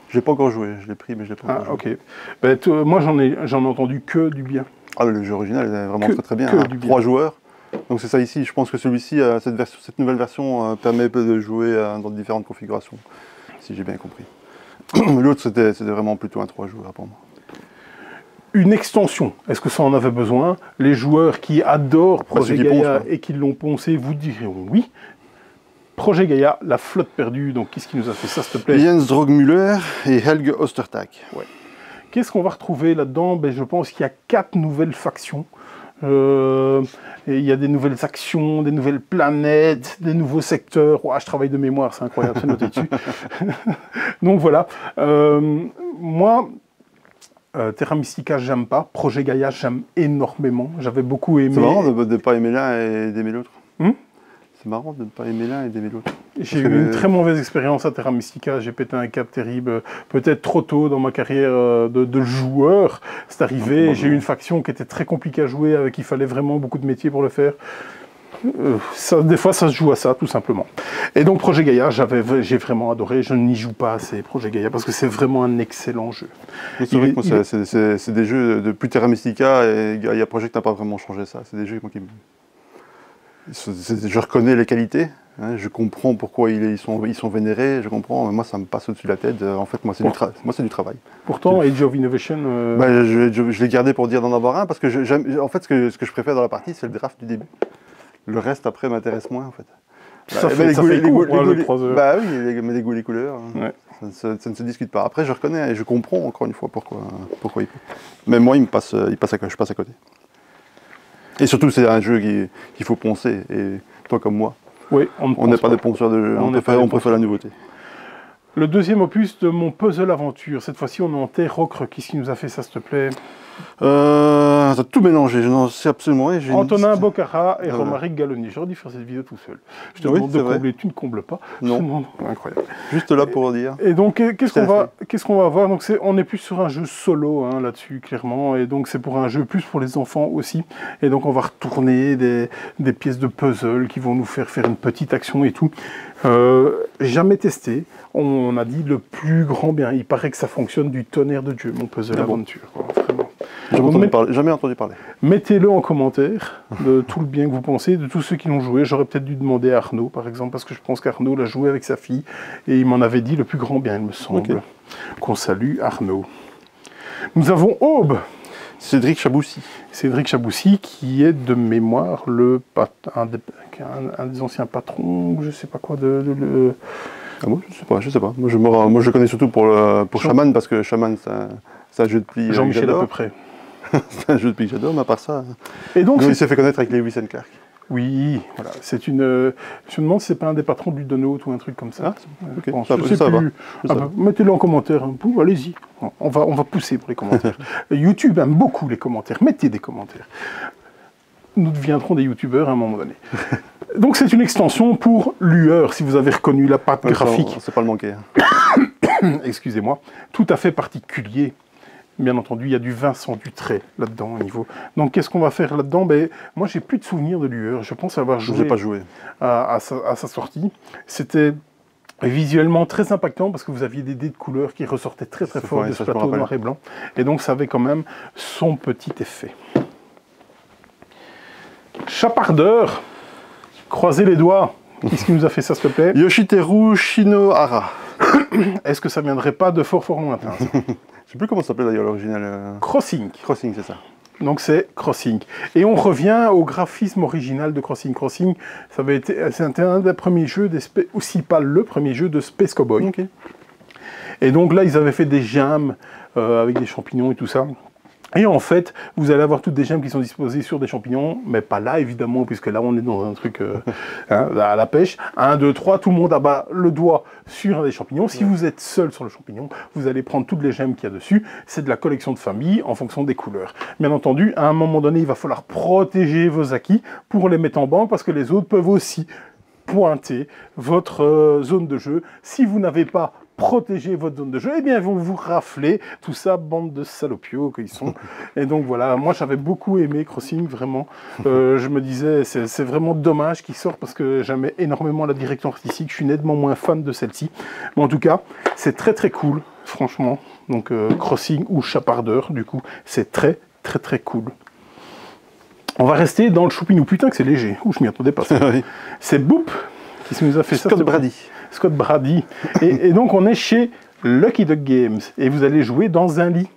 Je l'ai pas encore joué, je l'ai pris, mais je l'ai pas encore joué.
Ok. Ben, moi, j'en ai entendu que du bien.
Ah, le jeu original est vraiment très bien. Hein. 3 joueurs. Donc c'est ça ici. Je pense que celui-ci, cette nouvelle version permet de jouer dans différentes configurations, si j'ai bien compris. L'autre, c'était vraiment plutôt un 3 joueurs pour moi.
Une extension, est-ce que ça en avait besoin? Les joueurs qui adorent Projet Gaïa et qui l'ont poncé vous diront oui. Projet Gaïa, la flotte perdue, donc qu'est-ce qui nous a fait ça, s'il te plaît?
Jens Drogmüller et Helge Ostertag.
Ouais. Qu'est-ce qu'on va retrouver là-dedans? Ben, je pense qu'il y a 4 nouvelles factions. Et il y a des nouvelles actions, des nouvelles planètes, des nouveaux secteurs. Ouais, je travaille de mémoire, c'est incroyable, c'est noté dessus. Donc voilà. Moi, Terra Mystica, j'aime pas. Projet Gaïa, j'aime énormément. J'avais beaucoup aimé.
C'est marrant de ne pas aimer l'un et d'aimer l'autre. C'est marrant de ne pas aimer l'un et d'aimer l'autre.
J'ai eu une très mauvaise expérience à Terra Mystica, j'ai pété un câble terrible, peut-être trop tôt dans ma carrière de joueur. C'est arrivé, j'ai eu une faction qui était très compliquée à jouer, avec il fallait vraiment beaucoup de métier pour le faire. Des fois, ça se joue à ça, tout simplement. Et donc, Projet Gaïa, j'ai vraiment adoré. Je n'y joue pas assez, Projet Gaïa, parce que c'est vraiment un excellent jeu.
C'est vrai que moi, c'est des jeux depuis Terra Mystica et Gaïa Project n'a pas vraiment changé ça. C'est des jeux qui... Je reconnais les qualités, hein, je comprends pourquoi ils sont vénérés, je comprends, mais moi ça me passe au-dessus de la tête. En fait, moi c'est du travail.
Pourtant, Age of Innovation...
je l'ai gardé pour dire d'en avoir un, parce que en fait, ce que je préfère dans la partie, c'est le draft du début. Le reste, après, m'intéresse moins, en fait.
Les goûts,
bah oui, mais les goûts et les couleurs,
ouais.
ça ne se discute pas. Après, je reconnais et je comprends, encore une fois, pourquoi il peut. Mais moi, je passe à côté. Et surtout, c'est un jeu qu'il faut poncer. Et toi comme moi,
Oui,
on n'est pas des ponceurs de jeu, on préfère la nouveauté.
Le deuxième opus de mon puzzle aventure. Cette fois-ci, on est en terre ocre. Qui est-ce qui nous a fait ça, s'il te plaît?
T'as tout mélangé, je n'en sais absolument rien.
Antonin Bocara et Romaric Galloni. J'aurais dû faire cette vidéo tout seul. Je te demande de combler, tu ne combles pas.
Non.
Incroyable.
Juste là pour dire.
Et donc, qu'est-ce qu'on va voir? Donc, on est plus sur un jeu solo hein, là-dessus, clairement. Et donc, c'est pour un jeu plus pour les enfants aussi. Et donc, on va retourner des pièces de puzzle qui vont nous faire une petite action et tout. Jamais testé. On a dit le plus grand bien. Il paraît que ça fonctionne du tonnerre de Dieu, mon puzzle aventure. Quoi, vraiment.
Jamais entendu parler.
Mettez-le en commentaire de tout le bien que vous pensez, de tous ceux qui l'ont joué. J'aurais peut-être dû demander à Arnaud, par exemple, parce que je pense qu'Arnaud l'a joué avec sa fille et il m'en avait dit le plus grand bien, il me semble. Okay. Qu'on salue Arnaud. Nous avons Aube.
Cédric Chaboussi.
Cédric Chaboussi, qui est de mémoire un des anciens patrons, je sais pas quoi,
Ah bon, je sais pas. Moi, je le connais surtout pour Shaman, parce que Shaman, c'est un jeu de pli.
Jean-Michel à peu près.
C'est un jeu de pli que j'adore, mais à part ça.
Et donc,
il s'est fait connaître avec Lewis and Clark.
Oui, voilà. C'est une. Je me demande si c'est pas un des patrons de Ludonote ou un truc comme ça.
Okay. Ça va.
Mettez-le en commentaire. Allez-y. On va pousser pour les commentaires. YouTube aime beaucoup les commentaires. Mettez des commentaires. Nous deviendrons des youtubeurs à un moment donné. Donc c'est une extension pour Lueur, si vous avez reconnu la patte graphique.
C'est pas le manquer.
Excusez-moi. Tout à fait particulier. Bien entendu, il y a du Vincent Dutray là-dedans au niveau. Donc, qu'est-ce qu'on va faire là-dedans? Moi, j'ai plus de souvenirs de Lueur. Je pense avoir joué.
Je n'ai pas joué.
À sa sortie. C'était visuellement très impactant parce que vous aviez des dés de couleurs qui ressortaient très fort de ce plateau noir et blanc. Et donc, ça avait quand même son petit effet. Chapardeur. Croisez les doigts. Qu'est-ce qui nous a fait ça, s'il te plaît?
Yoshiteru Shinohara.
Est-ce que ça viendrait pas de fort lointain?
Je ne sais plus comment ça s'appelait d'ailleurs l'original.
Crossing.
Crossing, c'est ça.
Donc c'est Crossing. Et on revient au graphisme original de Crossing. Crossing, c'était un des premiers jeux, aussi pas le premier jeu de Space Cowboy.
Okay.
Et donc là, ils avaient fait des gemmes avec des champignons et tout ça. Et en fait, vous allez avoir toutes des gemmes qui sont disposées sur des champignons, mais pas là, évidemment, puisque là, on est dans un truc à la pêche. 1, 2, 3, tout le monde abat le doigt sur un des champignons. Si vous êtes seul sur le champignon, vous allez prendre toutes les gemmes qu'il y a dessus. C'est de la collection de famille en fonction des couleurs. Bien entendu, à un moment donné, il va falloir protéger vos acquis pour les mettre en banque, parce que les autres peuvent aussi pointer votre zone de jeu. Si vous n'avez pas protéger votre zone de jeu, eh bien, ils vont vous rafler, tout ça, bande de salopios qu'ils sont. Et donc, voilà, moi, j'avais beaucoup aimé Crossing, vraiment. Je me disais, c'est vraiment dommage qu'il sorte, parce que j'aimais énormément la direction artistique. Je suis nettement moins fan de celle-ci. Mais en tout cas, c'est très cool, franchement. Donc, Crossing ou Chapardeur, du coup, c'est très cool. On va rester dans le choupinou. Putain, que c'est léger. Ouh, je m'y attendais pas.
Oui.
C'est Boop qui nous a fait ça.
Scott Brady.
Scott Brady. Et donc, on est chez Lucky Duck Games. Et vous allez jouer dans un lit.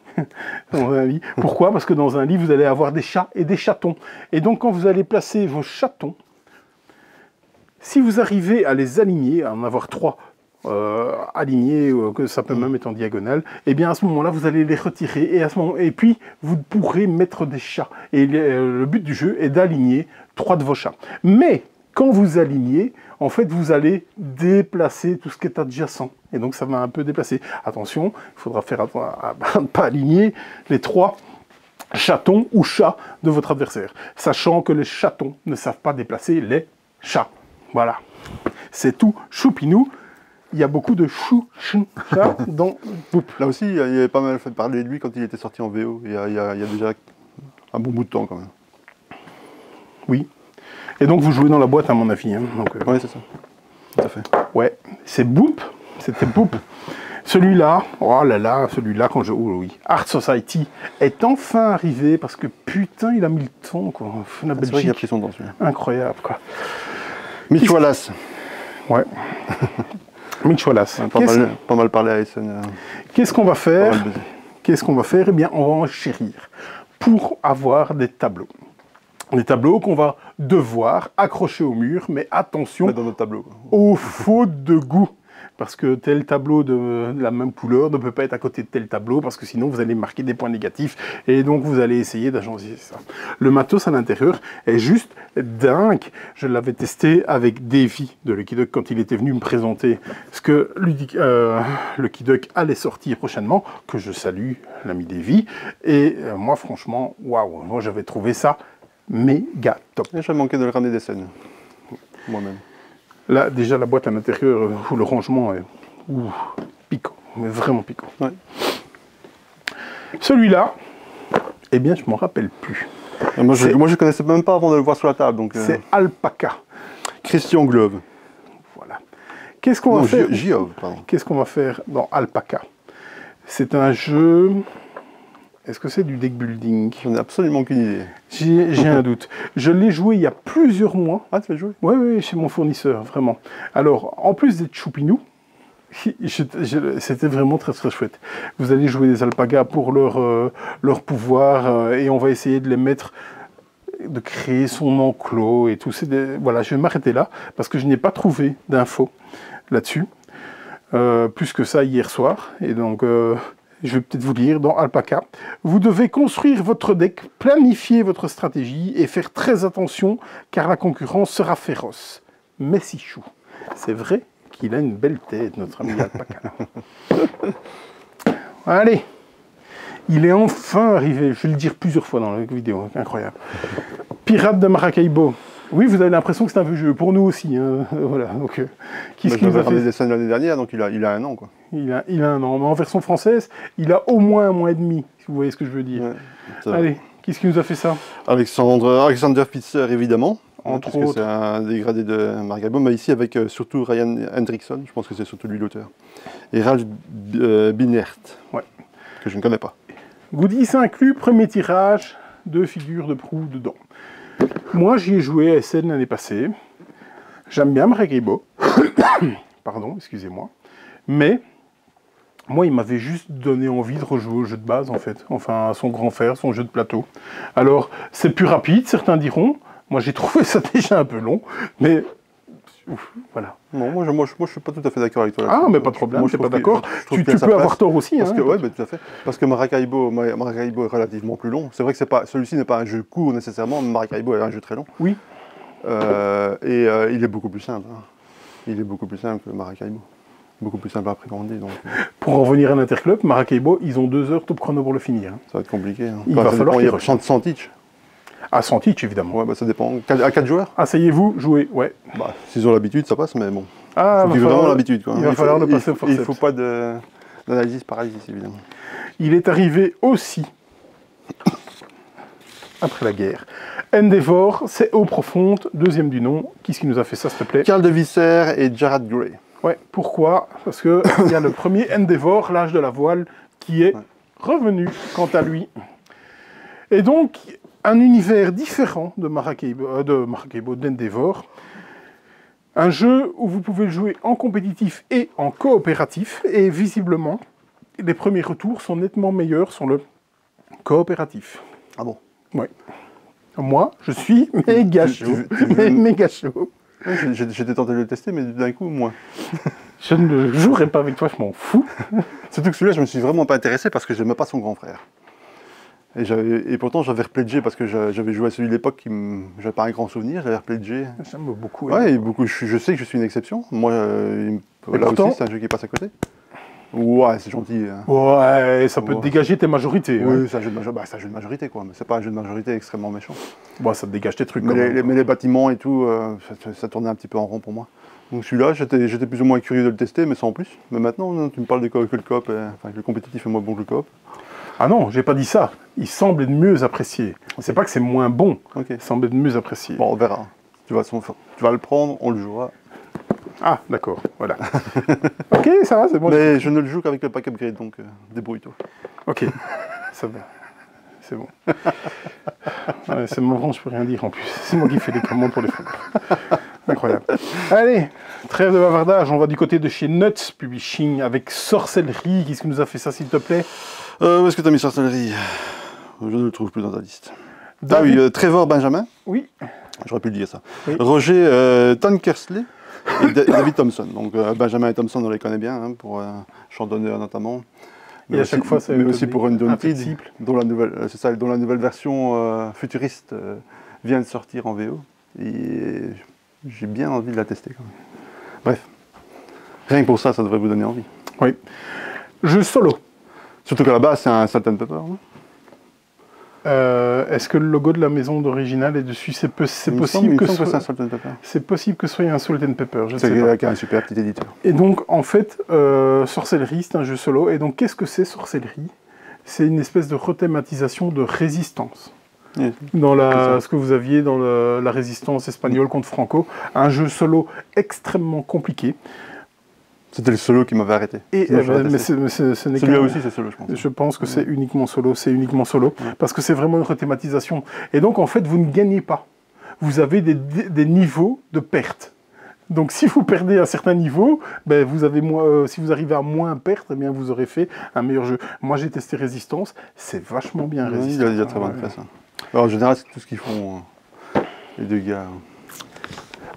Dans un lit. Pourquoi? Parce que dans un lit, vous allez avoir des chats et des chatons. Et donc, quand vous allez placer vos chatons, si vous arrivez à les aligner, à en avoir 3 alignés, que ça peut même être en diagonale, et bien à ce moment-là, vous allez les retirer. Et puis, vous pourrez mettre des chats. Et le but du jeu est d'aligner 3 de vos chats. Mais, quand vous alignez, en fait, vous allez déplacer tout ce qui est adjacent. Et donc, ça va un peu déplacer. Attention, il faudra faire attention à ne pas aligner les 3 chatons ou chats de votre adversaire. Sachant que les chatons ne savent pas déplacer les chats. Voilà. C'est tout choupinou. Il y a beaucoup de chats dans Boop.
Là aussi, il y avait pas mal fait parler de lui quand il était sorti en VO. Il y a déjà un bon bout de temps, quand même.
Oui. Et donc, vous jouez dans la boîte, à mon avis. Hein.
Oui, c'est ça. Tout à fait.
Ouais, c'est Boop. C'était Boop. Celui-là, oh là là, celui-là, quand je... Oh oui. Art Society est enfin arrivé, parce que putain, il a mis le temps, quoi.
La Belgique. C'est vrai qu'il a pris son temps, celui-là.
Incroyable, quoi.
Mitch Wallace.
Ouais. Mitch Wallace.
Pas mal parlé à Essen.
Qu'est-ce qu'on va faire? Qu'est-ce qu'on va faire? Eh bien, on va enchérir pour avoir des tableaux. Des tableaux qu'on va devoir accrocher au mur, mais attention
dans notre tableau,
aux fautes de goût. parce que tel tableau de la même couleur ne peut pas être à côté de tel tableau, parce que sinon vous allez marquer des points négatifs, et donc vous allez essayer d'agencer ça. Le matos à l'intérieur est juste dingue. Je l'avais testé avec Davy de Lucky Duck quand il était venu me présenter ce que Lucky Duck allait sortir prochainement, que je salue, l'ami Davy, et moi franchement, waouh, moi j'avais trouvé ça méga top.
Et j'ai manqué de le ramener des scènes, moi-même.
Là, déjà, la boîte à l'intérieur, où le rangement est piquant, mais vraiment piquant.
Ouais.
Celui-là, eh bien, je m'en rappelle plus.
Et moi, je connaissais même pas avant de le voir sur la table.
C'est Alpaca.
Christian Glove.
Voilà. Qu'est-ce qu'on va faire
Giove, pardon.
Qu'est-ce qu'on va faire dans Alpaca? C'est un jeu... Est-ce que c'est du deck building?
J'en ai absolument aucune idée.
J'ai un doute. Je l'ai joué il y a plusieurs mois.
Ah, tu l'as joué?
Oui, chez mon fournisseur, vraiment. Alors, en plus d'être choupinou, c'était vraiment très très chouette. Vous allez jouer des alpagas pour leur pouvoir et on va essayer de les mettre, de créer son enclos et tout. Voilà, je vais m'arrêter là parce que je n'ai pas trouvé d'infos là-dessus. Plus que ça hier soir. Et donc... je vais peut-être vous lire dans Alpaca. Vous devez construire votre deck, planifier votre stratégie et faire très attention car la concurrence sera féroce. Mais si chou. C'est vrai qu'il a une belle tête, notre ami Alpaca. Allez, il est enfin arrivé. Je vais le dire plusieurs fois dans la vidéo. Incroyable. Pirate de Maracaibo. Oui, vous avez l'impression que c'est un vieux jeu. Pour nous aussi. Hein. Voilà. Donc,
qui nous a ramené des scènes l'année dernière, donc il a un an, quoi.
Il a un an. Mais en version française, il a au moins un mois et demi, si vous voyez ce que je veux dire. Ouais, allez, qui est-ce qui nous a fait ça?
Alexander Pitzer, évidemment.
Entre autres.
C'est un dégradé de Maracaibo, mais ici avec surtout Ryan Hendrickson, je pense que c'est surtout lui l'auteur. Et Ralph Binert, que je ne connais pas.
Goodies inclus, premier tirage, 2 figures de proue dedans. Moi, j'y ai joué à SN l'année passée. J'aime bien Maracaibo. Pardon, excusez-moi. Mais, moi, il m'avait juste donné envie de rejouer au jeu de base, en fait. Enfin, à son grand frère, son jeu de plateau. Alors, c'est plus rapide, certains diront. Moi, j'ai trouvé ça déjà un peu long. Mais, voilà.
Non, moi, je suis pas tout à fait d'accord avec toi.
Ah, mais pas de problème, je suis pas d'accord. Tu peux avoir tort aussi.
Hein, oui, tout à fait. Parce que Maracaibo est relativement plus long. C'est vrai que celui-ci n'est pas un jeu court nécessairement, mais Maracaibo est un jeu très long.
Oui.
Il est beaucoup plus simple. Hein. Il est beaucoup plus simple que Maracaibo. Beaucoup plus simple à appréhender. Donc.
Pour en revenir à l'Interclub, Maracaibo, ils ont 2 heures top chrono pour le finir. Hein.
Ça va être compliqué. Hein.
Il va falloir qu'ils
chantent sans teach.
Ah, sans teach, évidemment.
Ouais, bah, ça dépend. À 4 joueurs?
Asseyez-vous, jouez, ouais.
Bah, s'ils ont l'habitude, ça passe, mais bon.
Ah,
il faut vraiment l'habitude.
Il va falloir le passer au forceps.
Il ne faut pas d'analyse paralysis, évidemment.
Il est arrivé aussi, après la guerre. Endeavor, c'est Eau Profonde, deuxième du nom. Qui est-ce qui nous a fait ça, s'il te plaît?
Carl de Visser et Gerard Gray.
Ouais, pourquoi? Parce qu'il y a le premier Endeavor, l'âge de la voile, qui est revenu, quant à lui. Et donc, un univers différent de d'Endeavor. Un jeu où vous pouvez le jouer en compétitif et en coopératif. Et visiblement, les premiers retours sont nettement meilleurs sur le coopératif.
Ah bon?
Oui. Moi, je suis méga chaud. Méga chaud.
J'étais tenté de le tester, mais d'un coup, moins.
Je ne le jouerai pas avec toi, je m'en fous.
Surtout que celui-là, je me suis vraiment pas intéressé parce que je n'aimais pas son grand frère. Et pourtant, j'avais repledgé parce que j'avais joué à celui de l'époque j'avais pas un grand souvenir, j'avais repledgé.
J'aime beaucoup.
Ouais, et beaucoup. Je sais que je suis une exception. Moi, là pourtant, aussi, c'est un jeu qui passe à côté. Ouais, c'est gentil. Hein.
Ouais, ça peut te dégager tes majorités.
Oui, c'est un jeu de majorité, quoi. Mais c'est pas un jeu de majorité extrêmement méchant.
Bon, ça te dégage tes trucs.
Mais les bâtiments et tout, ça tournait un petit peu en rond pour moi. Donc celui-là, j'étais plus ou moins curieux de le tester, mais sans plus. Mais maintenant, tu me parles que le coop, enfin, le compétitif est moins bon que le coop.
Ah non, j'ai pas dit ça. Il semble être mieux apprécié. Okay. C'est pas que c'est moins bon. Okay. Il semble être mieux apprécié.
Bon, on verra. Tu vas le prendre, on le jouera.
Ah, d'accord, voilà. Ok, ça va, c'est bon.
Mais je ne le joue qu'avec le pack upgrade, donc débrouille-toi.
Ok, ça va. C'est bon. Ouais, c'est marrant, je peux rien dire en plus. C'est moi qui fais les commandes pour les fonds. Incroyable. Allez, trêve de bavardage, on va du côté de chez Nuts Publishing avec Sorcellerie. Qui est-ce qui nous a fait ça, s'il te plaît?
Où est-ce que tu as mis Sorcellerie? Je ne le trouve plus dans ta liste. David. Ah oui, Trevor Benjamin.
Oui.
J'aurais pu le dire ça.
Oui.
Roger Tankersley. David Thompson. Donc Benjamin et Thompson, on les connaît bien, hein, pour Chandonneur notamment.
Et à chaque fois, ça
mais aussi pour Undaunted,
Inflexible.
dont la nouvelle version futuriste vient de sortir en VO. Et j'ai bien envie de la tester quand même. Bref, rien que pour ça, ça devrait vous donner envie.
Oui. Jeu solo.
Surtout qu'à la base, c'est un Salt and Pepper. Hein.
Est-ce que le logo de la maison d'original est dessus? C'est possible que
c'est un Salt and Pepper.
C'est possible que ce soit un Salt and Pepper, je sais
C'est
pas.
avec un super petit éditeur.
Et donc, en fait, Sorcellerie, c'est un jeu solo. Et donc, qu'est-ce que c'est Sorcellerie? C'est une espèce de rethématisation de résistance.
Yes.
Dans ce que vous aviez dans la résistance espagnole contre Franco. Un jeu solo extrêmement compliqué.
C'était le solo qui m'avait arrêté.
Et,
ce n'est
celui-là
aussi, c'est solo, je pense.
Je pense que c'est uniquement solo, parce que c'est vraiment une rethématisation. Et donc, en fait, vous ne gagnez pas. Vous avez des niveaux de perte. Donc, si vous perdez un certain niveau, ben, si vous arrivez à moins perdre, eh bien, vous aurez fait un meilleur jeu. Moi, j'ai testé Résistance, c'est vachement bien Résistance.
Il y a très bonne presse. Hein. Alors, en général, c'est tout ce qu'ils font, les deux gars.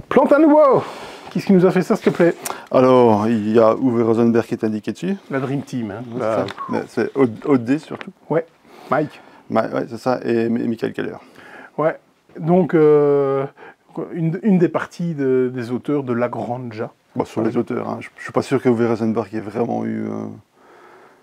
Plante à nouveau. Qu'est-ce qui nous a fait ça, s'il te plaît?
Alors, il y a Uwe Rosenberg qui est indiqué dessus.
La Dream Team. Hein.
C'est OD surtout.
Ouais, Mike.
Ouais, c'est ça, et Michael Keller.
Ouais, donc une des parties des auteurs de La Granja.
Bon, sur les auteurs, hein. Je ne suis pas sûr que Uwe Rosenberg ait vraiment eu...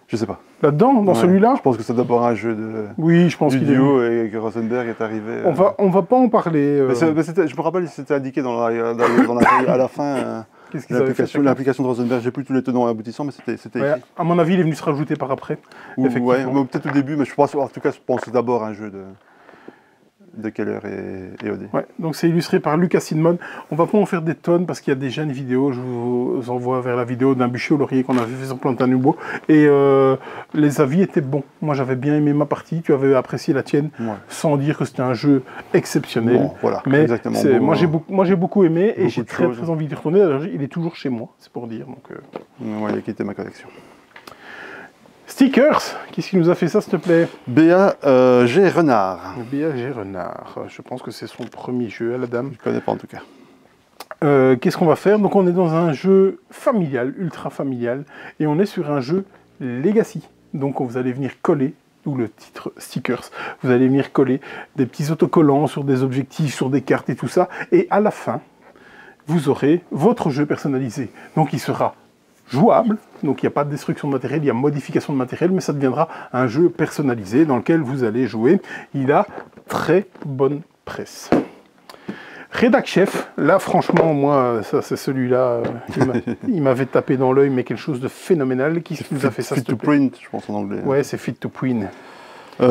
Je sais pas.
Là-dedans, dans celui-là?
Je pense que c'est d'abord un jeu de
oui, je pense
du duo et que Rosenberg est arrivé.
On va pas en parler.
Mais je me rappelle, c'était indiqué à la fin. L'application de Rosenberg, j'ai plus tous les tenants et aboutissants, mais c'était
ouais,
écrit.
à mon avis, il est venu se rajouter par après.
Ouais, peut-être au début, mais je pense, en tout cas, je pense que c'est d'abord un jeu de Keller et OD.
Ouais, donc c'est illustré par Lucas Sidmon. On va pas en faire des tonnes parce qu'il y a déjà une vidéo, je vous envoie vers la vidéo d'un bûcher au laurier qu'on avait fait sur Plantanubo. Et les avis étaient bons. Moi j'avais bien aimé ma partie, tu avais apprécié la tienne, très dire que c'était un jeu exceptionnel.
Bon, voilà,
mais
exactement.
Moi j'ai beaucoup aimé et j'ai très
très
envie d'y retourner. D'ailleurs, il est toujours chez moi, c'est pour dire. Donc,
ouais, il a quitté ma collection.
Stickers, qu'est-ce qui nous a fait ça, s'il te plaît?
B.A.G. Renard.
B.A.G. Renard, je pense que c'est son premier jeu à la dame.
Je ne connais pas en tout cas.
Qu'est-ce qu'on va faire? Donc on est dans un jeu familial, ultra familial, et on est sur un jeu Legacy. Donc vous allez venir coller, d'où le titre Stickers, vous allez venir coller des petits autocollants sur des objectifs, sur des cartes et tout ça, et à la fin, vous aurez votre jeu personnalisé. Donc il sera jouable, donc il n'y a pas de destruction de matériel, il y a modification de matériel, mais ça deviendra un jeu personnalisé dans lequel vous allez jouer. Il a très bonne presse. Rédac Chef, là franchement, moi, ça c'est celui-là, il m'avait tapé dans l'œil, mais quelque chose de phénoménal. Qui nous a fait ça?
Fit to print, je pense en anglais.
Ouais, c'est Fit to print.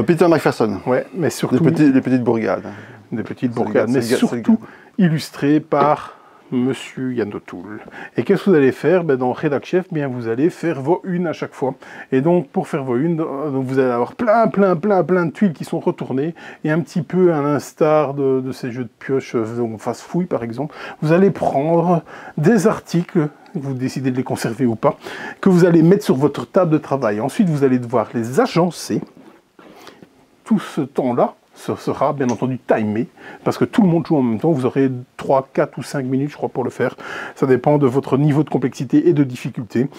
Peter McPherson.
Ouais, mais surtout...
Les petites bourgades.
Des petites bourgades, mais surtout illustré par Monsieur Yann O'Toole. Et qu'est-ce que vous allez faire? Dans Rédac Chef, vous allez faire vos unes à chaque fois. Et donc, pour faire vos unes, vous allez avoir plein de tuiles qui sont retournées. Et un petit peu à l'instar de ces jeux de pioche, donc Fast-Fouille par exemple, vous allez prendre des articles, vous décidez de les conserver ou pas, que vous allez mettre sur votre table de travail. Ensuite, vous allez devoir les agencer. Tout ce temps-là, ce sera bien entendu timé, parce que tout le monde joue en même temps, vous aurez 3, 4 ou 5 minutes, je crois, pour le faire. Ça dépend de votre niveau de complexité et de difficulté.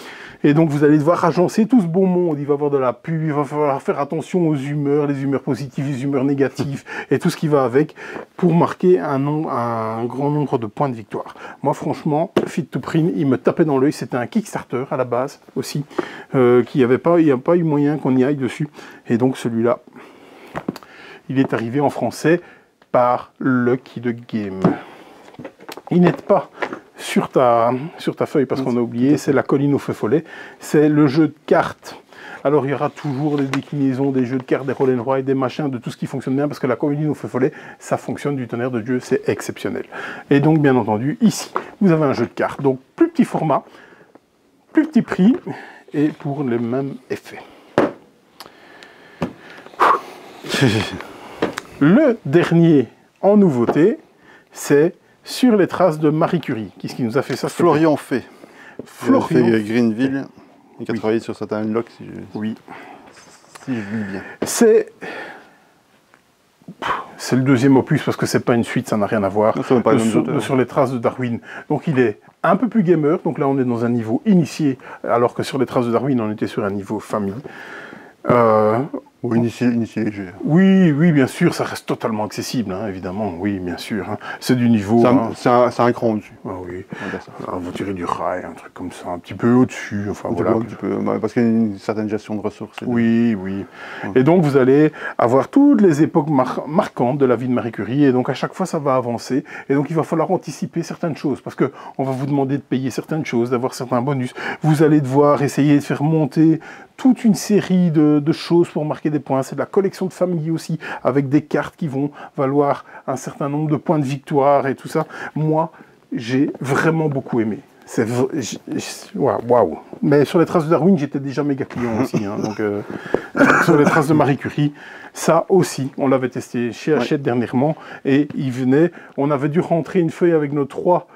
Et donc vous allez devoir agencer tout ce beau monde, il va y avoir de la pub, il va falloir faire attention aux humeurs, les humeurs positives, les humeurs négatives, et tout ce qui va avec, pour marquer un grand nombre de points de victoire. Moi franchement, Fit to Print, il me tapait dans l'œil, c'était un Kickstarter à la base aussi, il n'y a pas eu moyen qu'on y aille dessus, et donc celui-là, il est arrivé en français par Lucky the Game. Il n'est pas sur ta feuille parce qu'on a oublié, c'est la colline au feu follet. C'est le jeu de cartes. Alors il y aura toujours des déclinaisons, des jeux de cartes, des roll and ride, des machins, de tout ce qui fonctionne bien, parce que la colline au feu follet, ça fonctionne du tonnerre de Dieu, c'est exceptionnel. Et donc bien entendu, ici, vous avez un jeu de cartes. Donc plus petit format, plus petit prix, et pour les mêmes effets. Le dernier en nouveauté, c'est Sur les traces de Marie Curie. Qu'est-ce qui nous a fait ça?
Florian Fay.
Florian
Fay Greenville. Il a travaillé sur Satan Unlock, si je lis bien. C'est
le deuxième opus, parce que c'est pas une suite, ça n'a rien à voir.
Non, pas
sur les traces de Darwin. Donc il est un peu plus gamer, donc là on est dans un niveau initié, alors que sur les traces de Darwin on était sur un niveau famille.
Ou initié léger.
Oui, oui, bien sûr, ça reste totalement accessible, hein, évidemment, oui, bien sûr. Hein. C'est du niveau...
C'est un cran au-dessus.
Ah oui,
On va dire ça.
vous tirez du rail, un truc comme ça, un petit peu au-dessus, enfin voilà.
Un petit peu, parce qu'il y a une certaine gestion de ressources.
Oui, oui. Et donc vous allez avoir toutes les époques marquantes de la vie de Marie Curie, et donc à chaque fois ça va avancer, et donc il va falloir anticiper certaines choses, parce qu'on va vous demander de payer certaines choses, d'avoir certains bonus. Vous allez devoir essayer de faire monter toute une série de choses pour marquer des points. C'est de la collection de famille aussi, avec des cartes qui vont valoir un certain nombre de points de victoire et tout ça. Moi, j'ai vraiment beaucoup aimé. C'est waouh. Mais sur les traces de Darwin, j'étais déjà méga client aussi. Hein, donc, sur les traces de Marie Curie, ça aussi, on l'avait testé chez Hachette dernièrement. Et il venait, on avait dû rentrer une feuille avec nos trois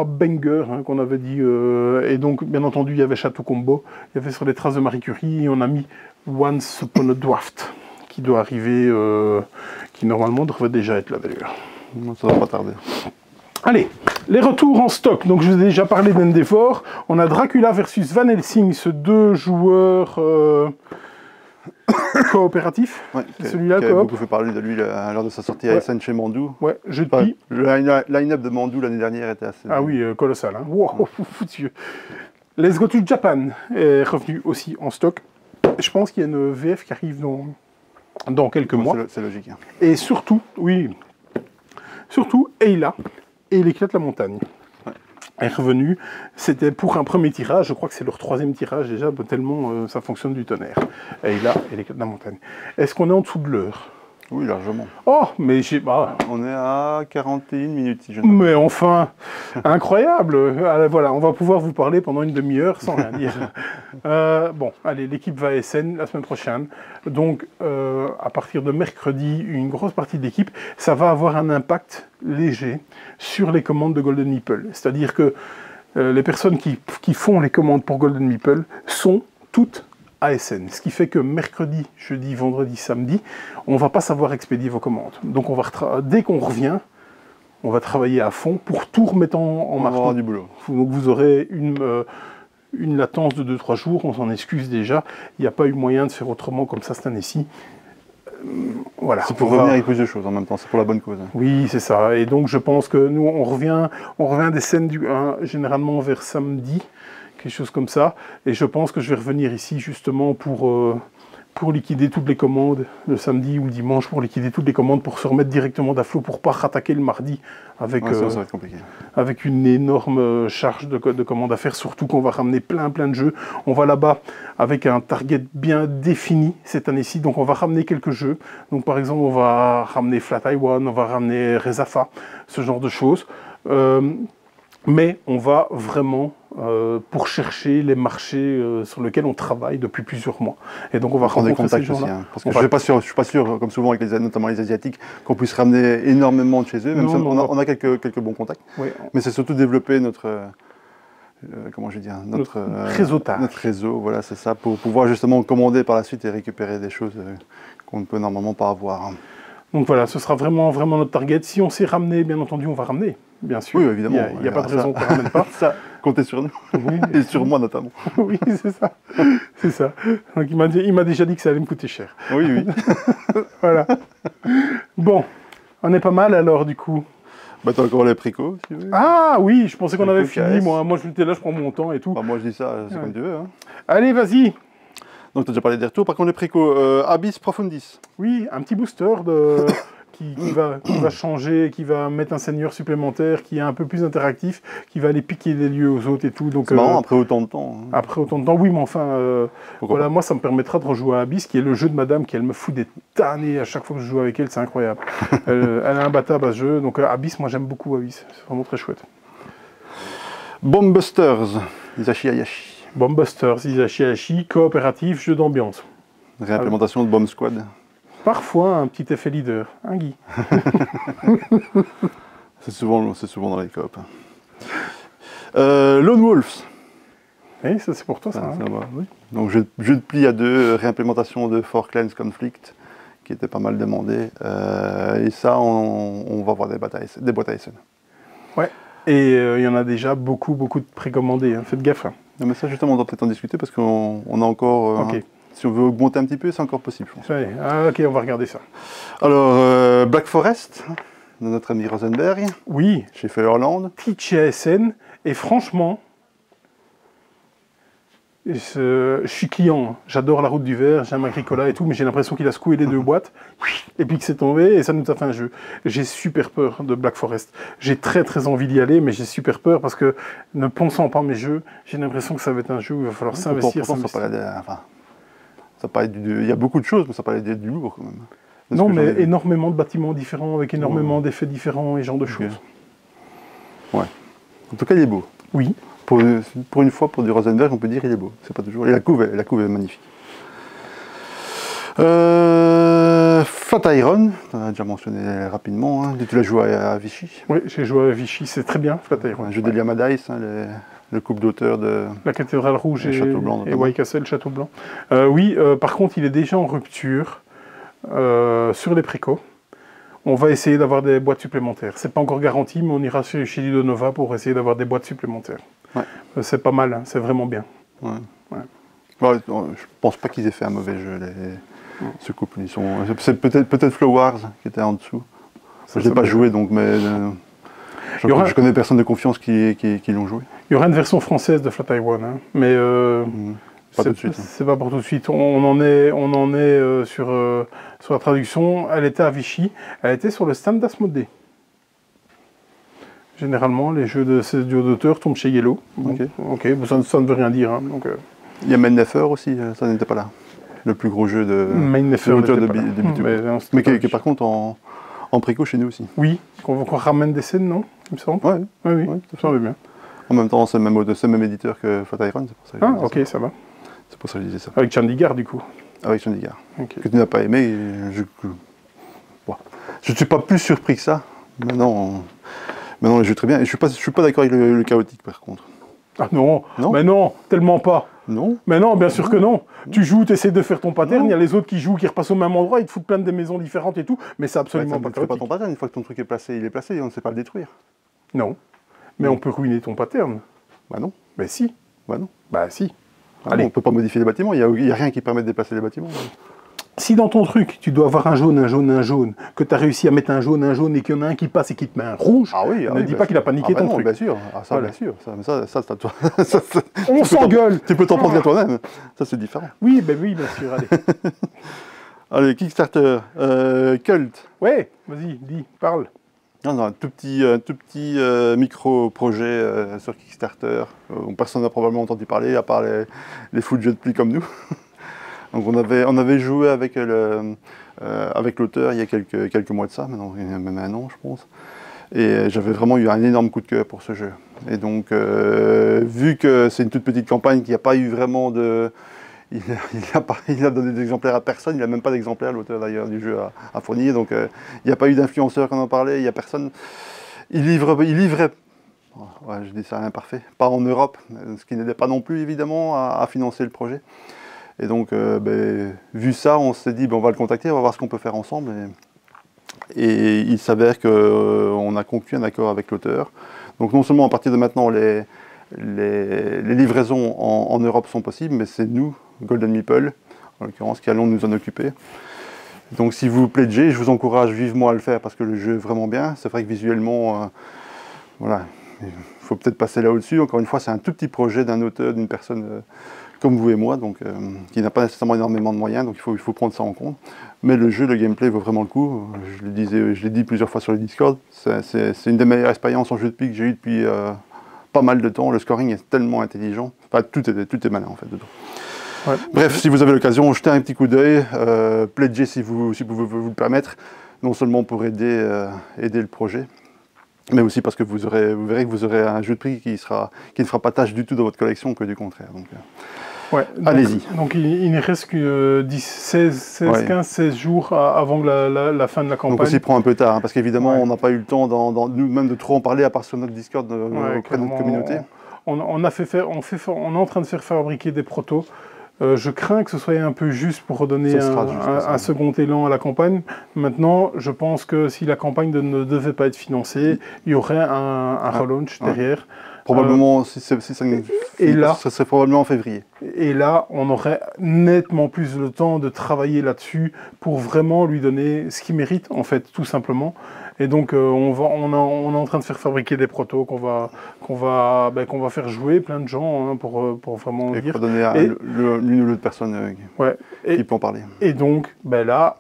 bangers hein, qu'on avait dit. Et donc, bien entendu, il y avait Château Combo. Il y avait sur les traces de Marie Curie. Et on a mis Once Upon a Draft, qui doit arriver, qui normalement devrait déjà être là d'ailleurs.
Ça va pas tarder.
Allez, les retours en stock. Donc, je vous ai déjà parlé d'Endeavor. On a Dracula versus Van Helsing, ce 2 joueurs coopératifs.
Ouais,
celui-là,
qui a beaucoup fait parler de lui lors de sa sortie à Essen chez Mandou.
Ouais, jeu de pie.
Le line-up de Mandou l'année dernière était assez...
Ah oui, colossal. Hein. Wow, foutu. Let's Go to Japan est revenu aussi en stock. Je pense qu'il y a une VF qui arrive dans quelques mois.
C'est logique. Hein.
Et surtout, Ayla et l'éclat de la montagne est revenu. C'était pour un premier tirage, je crois que c'est leur 3e tirage déjà, tellement ça fonctionne du tonnerre. Ayla et l'éclat de la montagne. Est-ce qu'on est en dessous de l'heure?
Oui, largement.
Oh, mais j'ai... Bah,
on est à 41 minutes, si je ne me trompe.
Mais enfin, incroyable. Voilà, on va pouvoir vous parler pendant une demi-heure sans rien dire. Bon, allez, l'équipe va à Essen la semaine prochaine. Donc, à partir de mercredi, une grosse partie de l'équipe, ça va avoir un impact léger sur les commandes de Golden Meeple. C'est-à-dire que les personnes qui font les commandes pour Golden Meeple sont toutes à Essen. Ce qui fait que mercredi, jeudi, vendredi, samedi, on ne va pas savoir expédier vos commandes. Donc dès qu'on revient, on va travailler à fond pour tout remettre en marche.
On va avoir du boulot.
Donc vous aurez une latence de 2-3 jours, on s'en excuse déjà. Il n'y a pas eu moyen de faire autrement comme ça cette année-ci. Voilà.
C'est pour revenir avec plus de choses en même temps, c'est pour la bonne cause.
Oui, c'est ça. Et donc je pense que nous, on revient des scènes généralement vers samedi, quelque chose comme ça. Et je pense que je vais revenir ici justement pour liquider toutes les commandes le samedi ou le dimanche, pour liquider toutes les commandes, pour se remettre directement d'à flot, pour ne pas rattaquer le mardi avec,
ça va être compliqué.
Avec une énorme charge de commandes à faire, surtout qu'on va ramener plein de jeux. On va là-bas avec un target bien défini cette année-ci, donc on va ramener quelques jeux. Donc par exemple, on va ramener Flat Taiwan, on va ramener Rezafa, ce genre de choses. Mais on va vraiment pour chercher les marchés sur lesquels on travaille depuis plusieurs mois. Et donc on va
prendre des contacts aussi. Hein, parce que je ne suis pas sûr, comme souvent avec notamment les Asiatiques, qu'on puisse ramener énormément de chez eux, même si on a quelques bons contacts. Oui. Mais c'est surtout développer notre
réseautage.
Notre réseau, voilà, c'est ça, pour pouvoir justement commander par la suite et récupérer des choses qu'on ne peut normalement pas avoir.
Donc voilà, ce sera vraiment notre target. Si on s'est ramené, bien entendu, on va ramener. Bien sûr.
Oui, évidemment.
Il n'y a pas de raison qu'on ne ramène pas.
Ça, comptez sur nous. Oui. Et sur moi notamment.
Oui, c'est ça. C'est ça. Donc il m'a déjà dit que ça allait me coûter cher.
Oui.
Voilà. Bon, on est pas mal alors du coup.
Bah t'as encore les précos, si tu veux.
Ah oui, je pensais qu'on avait fini. Moi j'étais là, je prends mon temps et tout.
Bah, moi je dis ça, c'est comme tu veux. Hein.
Allez, vas-y.
Donc tu as déjà parlé des retours. Par contre les précos, Abyss Profundis.
Oui, un petit booster qui va changer, qui va mettre un seigneur supplémentaire, qui est un peu plus interactif, qui va aller piquer des lieux aux autres et tout.
C'est marrant, après autant de temps. Hein.
Après autant de temps, oui, mais enfin, voilà, moi ça me permettra de rejouer à Abyss, qui est le jeu de madame, qui elle me fout des tannées à chaque fois que je joue avec elle, c'est incroyable. Elle est imbattable à ce jeu, donc Abyss, moi j'aime beaucoup Abyss, c'est vraiment très chouette.
Bombusters, Isashi Hayashi.
Bombusters, Isashi Hayashi, coopératif, jeu d'ambiance.
Réimplémentation de Bomb Squad.
Parfois, un petit effet leader, un Guy.
c'est souvent dans les coop. Lone Wolves.
Oui, ça c'est pour toi, ça.
Ça va, oui. Donc, jeu de pli à 2, réimplémentation de Four Clans Conflict, qui était pas mal demandé. Et ça, on va voir des boîtes à Essen.
Ouais. Et il y en a déjà beaucoup de précommandés, hein. Faites gaffe. Hein.
Non, mais ça, justement, on doit peut-être en discuter parce qu'on a encore.
Ok.
Si on veut augmenter un petit peu, c'est encore possible, je pense.
Allez, ok, on va regarder ça.
Alors, Black Forest, de notre ami Rosenberg,
Oui,
chez Feuerland.
petite chez ASN, et franchement, je suis client, hein. J'adore la route du verre, j'aime Agricola et tout, mais j'ai l'impression qu'il a secoué les 2 boîtes, et puis que c'est tombé, et ça nous a fait un jeu. J'ai super peur de Black Forest. J'ai très envie d'y aller, mais j'ai super peur parce que, ne pensant pas mes jeux, j'ai l'impression que ça va être un jeu où il va falloir s'investir.
Pourtant, ça paraît il y a beaucoup de choses, mais ça paraît du lourd quand même.
Non, mais énormément de bâtiments différents, avec énormément d'effets différents et ce genre de choses.
Ouais. En tout cas, il est beau.
Oui.
Pour une fois, pour du Rosenberg, on peut dire qu'il est beau. C'est pas toujours. Et la couve est magnifique. Flatiron, on a déjà mentionné rapidement. Hein. Tu l'as joué à Vichy.
Oui, j'ai joué à Vichy, c'est très bien, Flatiron.
Un jeu de Liam Dice, hein, le couple d'auteurs de
la Cathédrale Rouge et
Château-Blanc.
Et White Castle, Château-Blanc. Oui, par contre, il est déjà en rupture sur les précos. On va essayer d'avoir des boîtes supplémentaires. C'est pas encore garanti, mais on ira chez Ludonova pour essayer d'avoir des boîtes supplémentaires.
Ouais.
C'est pas mal, hein, c'est vraiment bien.
Ouais. Ouais, je pense pas qu'ils aient fait un mauvais jeu, ce couple. C'est peut-être Flowers qui était en dessous. Je n'ai pas joué, donc, mais je connais personne de confiance qui l'ont joué.
Il y aura une version française de Flatiron, hein, mais
pas tout de suite.
C'est pas pour tout de suite. On en est sur la traduction. Elle était à Vichy. Elle était sur le stand d'Asmodée. Généralement, les jeux de ces duos d'auteurs tombent chez Yellow. Ok, ça ne veut rien dire. Hein, donc,
il y a Mainnefer aussi, ça n'était pas là. Le plus gros jeu de l'auteur de B2B. Mais qui est par contre en préco chez nous aussi.
Oui, qu'on ramène des scènes, non? Il me semble. Oui, ça me semble bien.
En même temps, c'est le même éditeur que Flatiron, c'est pour ça.
Ok, ça va.
C'est pour ça que je disais ça.
Avec Chandigarh, du coup.
Avec Chandigarh. Que tu n'as pas aimé. Je ne suis pas plus surpris que ça. Maintenant, il joue très bien. Et je ne suis pas d'accord avec le chaotique, par contre.
Ah non, mais non, tellement pas.
Non.
Mais non, bien sûr que non. Tu joues, tu essaies de faire ton pattern, il y a les autres qui jouent, qui repassent au même endroit, ils te foutent plein de maisons différentes et tout, mais c'est absolument pas chaotique.
Pas ton pattern, une fois que ton truc est placé, il est placé et on ne sait pas le détruire.
Non. Mais on peut ruiner ton pattern.
Bah non.
Mais si.
Bah non.
Bah si.
Allez. On ne peut pas modifier les bâtiments, il n'y a rien qui permet de déplacer les bâtiments.
Si dans ton truc, tu dois avoir un jaune, que tu as réussi à mettre un jaune et qu'il y en a un qui passe et qui te met un rouge, ne dis pas qu'il a paniqué ton truc.
Bien sûr, bien sûr. Ça, c'est à toi.
On s'engueule.
Tu peux t'en prendre à toi-même. Ça, c'est différent.
Oui, bien sûr, allez.
Allez, Kickstarter, Cult.
Ouais, vas-y, parle.
Non, un tout petit micro-projet sur Kickstarter. Personne n'a probablement entendu parler, à part les fous de jeux de pli comme nous. Donc on avait joué avec l'auteur il y a quelques mois de ça, maintenant il y a même un an je pense. Et j'avais vraiment eu un énorme coup de cœur pour ce jeu. Et donc vu que c'est une toute petite campagne qui n'a pas eu vraiment de... Il a donné des exemplaires à personne, il n'a même pas d'exemplaire, l'auteur d'ailleurs du jeu à fournir, donc il n'y a pas eu d'influenceurs qui en parlait, il n'y a personne. Il livrait, je dis ça imparfait, pas en Europe, ce qui n'aidait pas non plus évidemment à financer le projet. Et donc, vu ça, on s'est dit, on va le contacter, on va voir ce qu'on peut faire ensemble. Et il s'avère qu'on a conclu un accord avec l'auteur. Donc non seulement à partir de maintenant, les livraisons en Europe sont possibles, mais c'est nous, Golden Meeple, en l'occurrence, qui allons nous en occuper. Donc si vous pledgez, je vous encourage vivement à le faire parce que le jeu est vraiment bien. C'est vrai que visuellement, voilà, il faut peut-être passer là au-dessus. Encore une fois, c'est un tout petit projet d'un auteur, d'une personne... comme vous et moi, donc, qui n'a pas nécessairement énormément de moyens, donc il faut prendre ça en compte. Mais le jeu, le gameplay vaut vraiment le coup. Je l'ai dit plusieurs fois sur le Discord, c'est une des meilleures expériences en jeu de pli que j'ai eu depuis pas mal de temps. Le scoring est tellement intelligent, enfin tout est malin en fait dedans. Ouais. Bref, si vous avez l'occasion, jetez un petit coup d'œil, pledgez si vous pouvez vous le permettre, non seulement pour aider le projet, mais aussi parce que vous verrez que vous aurez un jeu de prix qui ne fera pas tâche du tout dans votre collection, que du contraire. Donc, allez-y. Donc
il ne reste que 16 jours avant la fin de la campagne.
Donc on s'y prend un peu tard, hein, parce qu'évidemment on n'a pas eu le temps nous-mêmes de trop en parler, à part sur notre Discord auprès de notre communauté.
On est en train de faire fabriquer des protos. Je crains que ce soit un peu juste pour redonner
Ça sera juste,
un second élan à la campagne. Maintenant, je pense que si la campagne ne devait pas être financée, il y aurait un relaunch derrière.
Probablement, si ça
et là,
ce serait probablement en février.
Et là, on aurait nettement plus le temps de travailler là-dessus pour vraiment lui donner ce qu'il mérite, en fait, tout simplement. Et donc, on est en train de faire fabriquer des protos qu'on va faire jouer plein de gens, hein, pour vraiment
Et
dire.
pour donner à l'une ou l'autre personne qui peut en parler.
Et donc, là,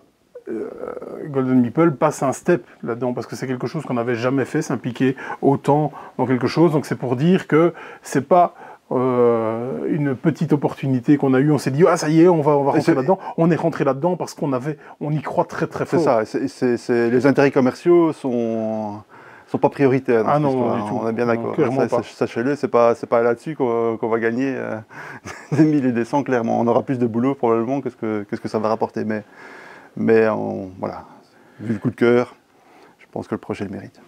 Golden Meeple passe un step là-dedans, parce que c'est quelque chose qu'on n'avait jamais fait, s'impliquer autant dans quelque chose. Donc c'est pour dire que c'est pas une petite opportunité qu'on a eue, on s'est dit, ah ça y est, on va rentrer là-dedans. On est rentré là-dedans parce qu'on y croit très très fort.
C'est ça, les intérêts commerciaux sont pas prioritaires.
Ah non, du tout.
On est bien d'accord. Sachez-le, c'est pas là-dessus qu'on va gagner des 1000 et des 100, clairement. On aura plus de boulot probablement que ce que ça va rapporter. Mais voilà, vu le coup de cœur, je pense que le projet le mérite.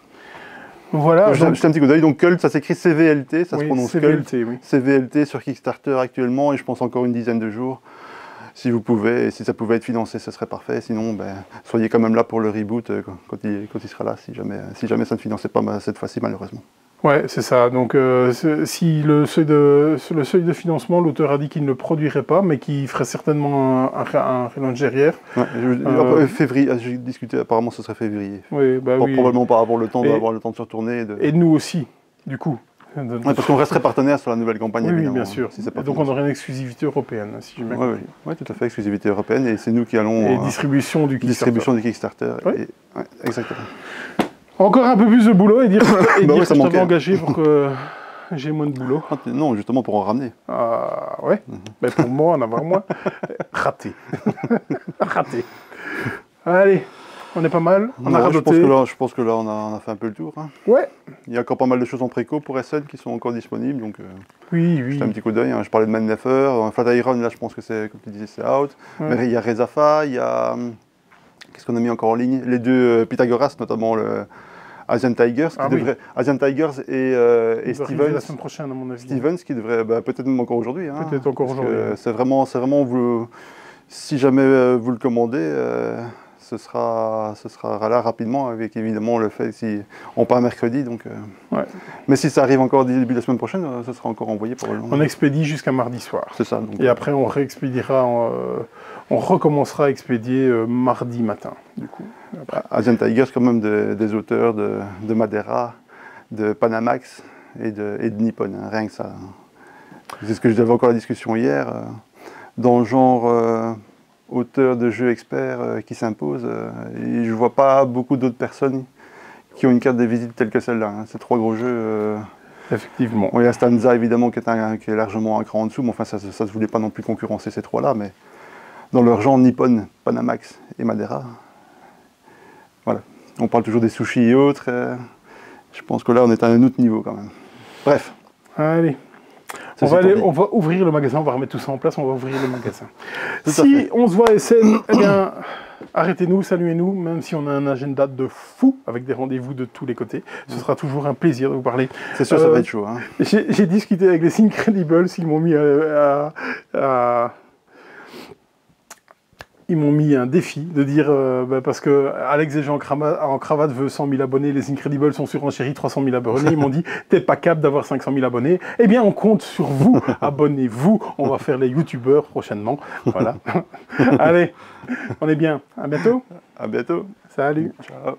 Voilà.
Juste un petit coup d'œil. Donc Cult, ça s'écrit CVLT, ça se prononce
CVLT,
Cult.
oui.
CVLT sur Kickstarter actuellement, et je pense encore une dizaine de jours. Si vous pouvez, et si ça pouvait être financé, ce serait parfait. Sinon, soyez quand même là pour le reboot quand il sera là, si jamais ça ne finançait pas cette fois-ci, malheureusement.
Ouais, c'est ça. Donc, si le seuil de financement, l'auteur a dit qu'il ne produirait pas, mais qu'il ferait certainement un relaunch derrière.
Ouais, février, j'ai discuté, apparemment ce serait février.
Oui, oui.
Probablement pas avoir le temps d'avoir le temps de se retourner.
Et nous aussi, du coup.
Parce qu'on resterait partenaire sur la nouvelle campagne,
oui,
évidemment.
bien sûr.
Si pas
donc on aurait une exclusivité européenne, si j'ai bien compris.
Oui, tout à fait, exclusivité européenne, et c'est nous qui allons...
Et distribution du
Kickstarter.
Ouais.
Exactement.
Encore un peu plus de boulot et dire que je t'avais engagé pour que j'ai moins de boulot.
Non, justement pour en ramener.
Ah ouais, mais pour moi, en avoir moins. Raté. Raté. Allez, on est pas mal. On a radoté.
Je pense que là, on a fait un peu le tour. Hein.
Ouais.
Il y a encore pas mal de choses en préco pour SN qui sont encore disponibles. Donc,
oui.
Juste un petit coup d'œil. Hein. Je parlais de Mannefer. Flat Iron, là, je pense que c'est, comme tu disais, c'est out. Ouais. Mais il y a Rezafa, il y a... Qu'est-ce qu'on a mis encore en ligne? Les deux Pythagoras, notamment le Asian Tigers, Asian Tigers et Stevens.
La semaine prochaine, à mon avis.
Stevens, qui devrait peut-être même encore aujourd'hui. Hein,
peut-être encore aujourd'hui.
C'est vraiment si jamais vous le commandez, ce sera là rapidement, avec évidemment le fait si on part mercredi. Donc, mais si ça arrive encore début de la semaine prochaine, ce sera encore envoyé probablement.
On expédie jusqu'à mardi soir.
C'est ça. Donc,
et après, on réexpédiera. On recommencera à expédier mardi matin, du coup.
Asian Tigers, quand même des auteurs de Madeira, de Panamax et de Nippon, hein, rien que ça. C'est ce que j'avais encore la discussion hier. Dans le genre auteur de jeux experts qui s'impose, et je ne vois pas beaucoup d'autres personnes qui ont une carte de visite telle que celle-là. Hein. Ces trois gros jeux.
Effectivement.
Il y a Stanza, évidemment, qui est largement un cran en dessous, mais enfin, ça ne se voulait pas non plus concurrencer ces trois-là. Mais dans leur genre Nippon, Panamax et Madeira. Voilà. On parle toujours des sushis et autres. Je pense que là, on est à un autre niveau quand même. Bref.
Allez. On va ouvrir le magasin, on va remettre tout ça en place, on va ouvrir le magasin. Si on se voit à SN, eh bien, arrêtez-nous, saluez-nous, même si on a un agenda de fou, avec des rendez-vous de tous les côtés. Ce sera toujours un plaisir de vous parler.
C'est sûr, ça va être chaud. Hein.
J'ai discuté avec les Incredibles, ils m'ont mis ils m'ont mis un défi de dire, parce que Alex et Jean en cravate veut 100 000 abonnés, les Incredibles sont sur Enchéri 300 000 abonnés, ils m'ont dit, t'es pas capable d'avoir 500 000 abonnés, eh bien on compte sur vous, abonnez-vous, on va faire les youtubeurs prochainement, voilà. Allez, on est bien, à bientôt.
À bientôt.
Salut.
Ciao.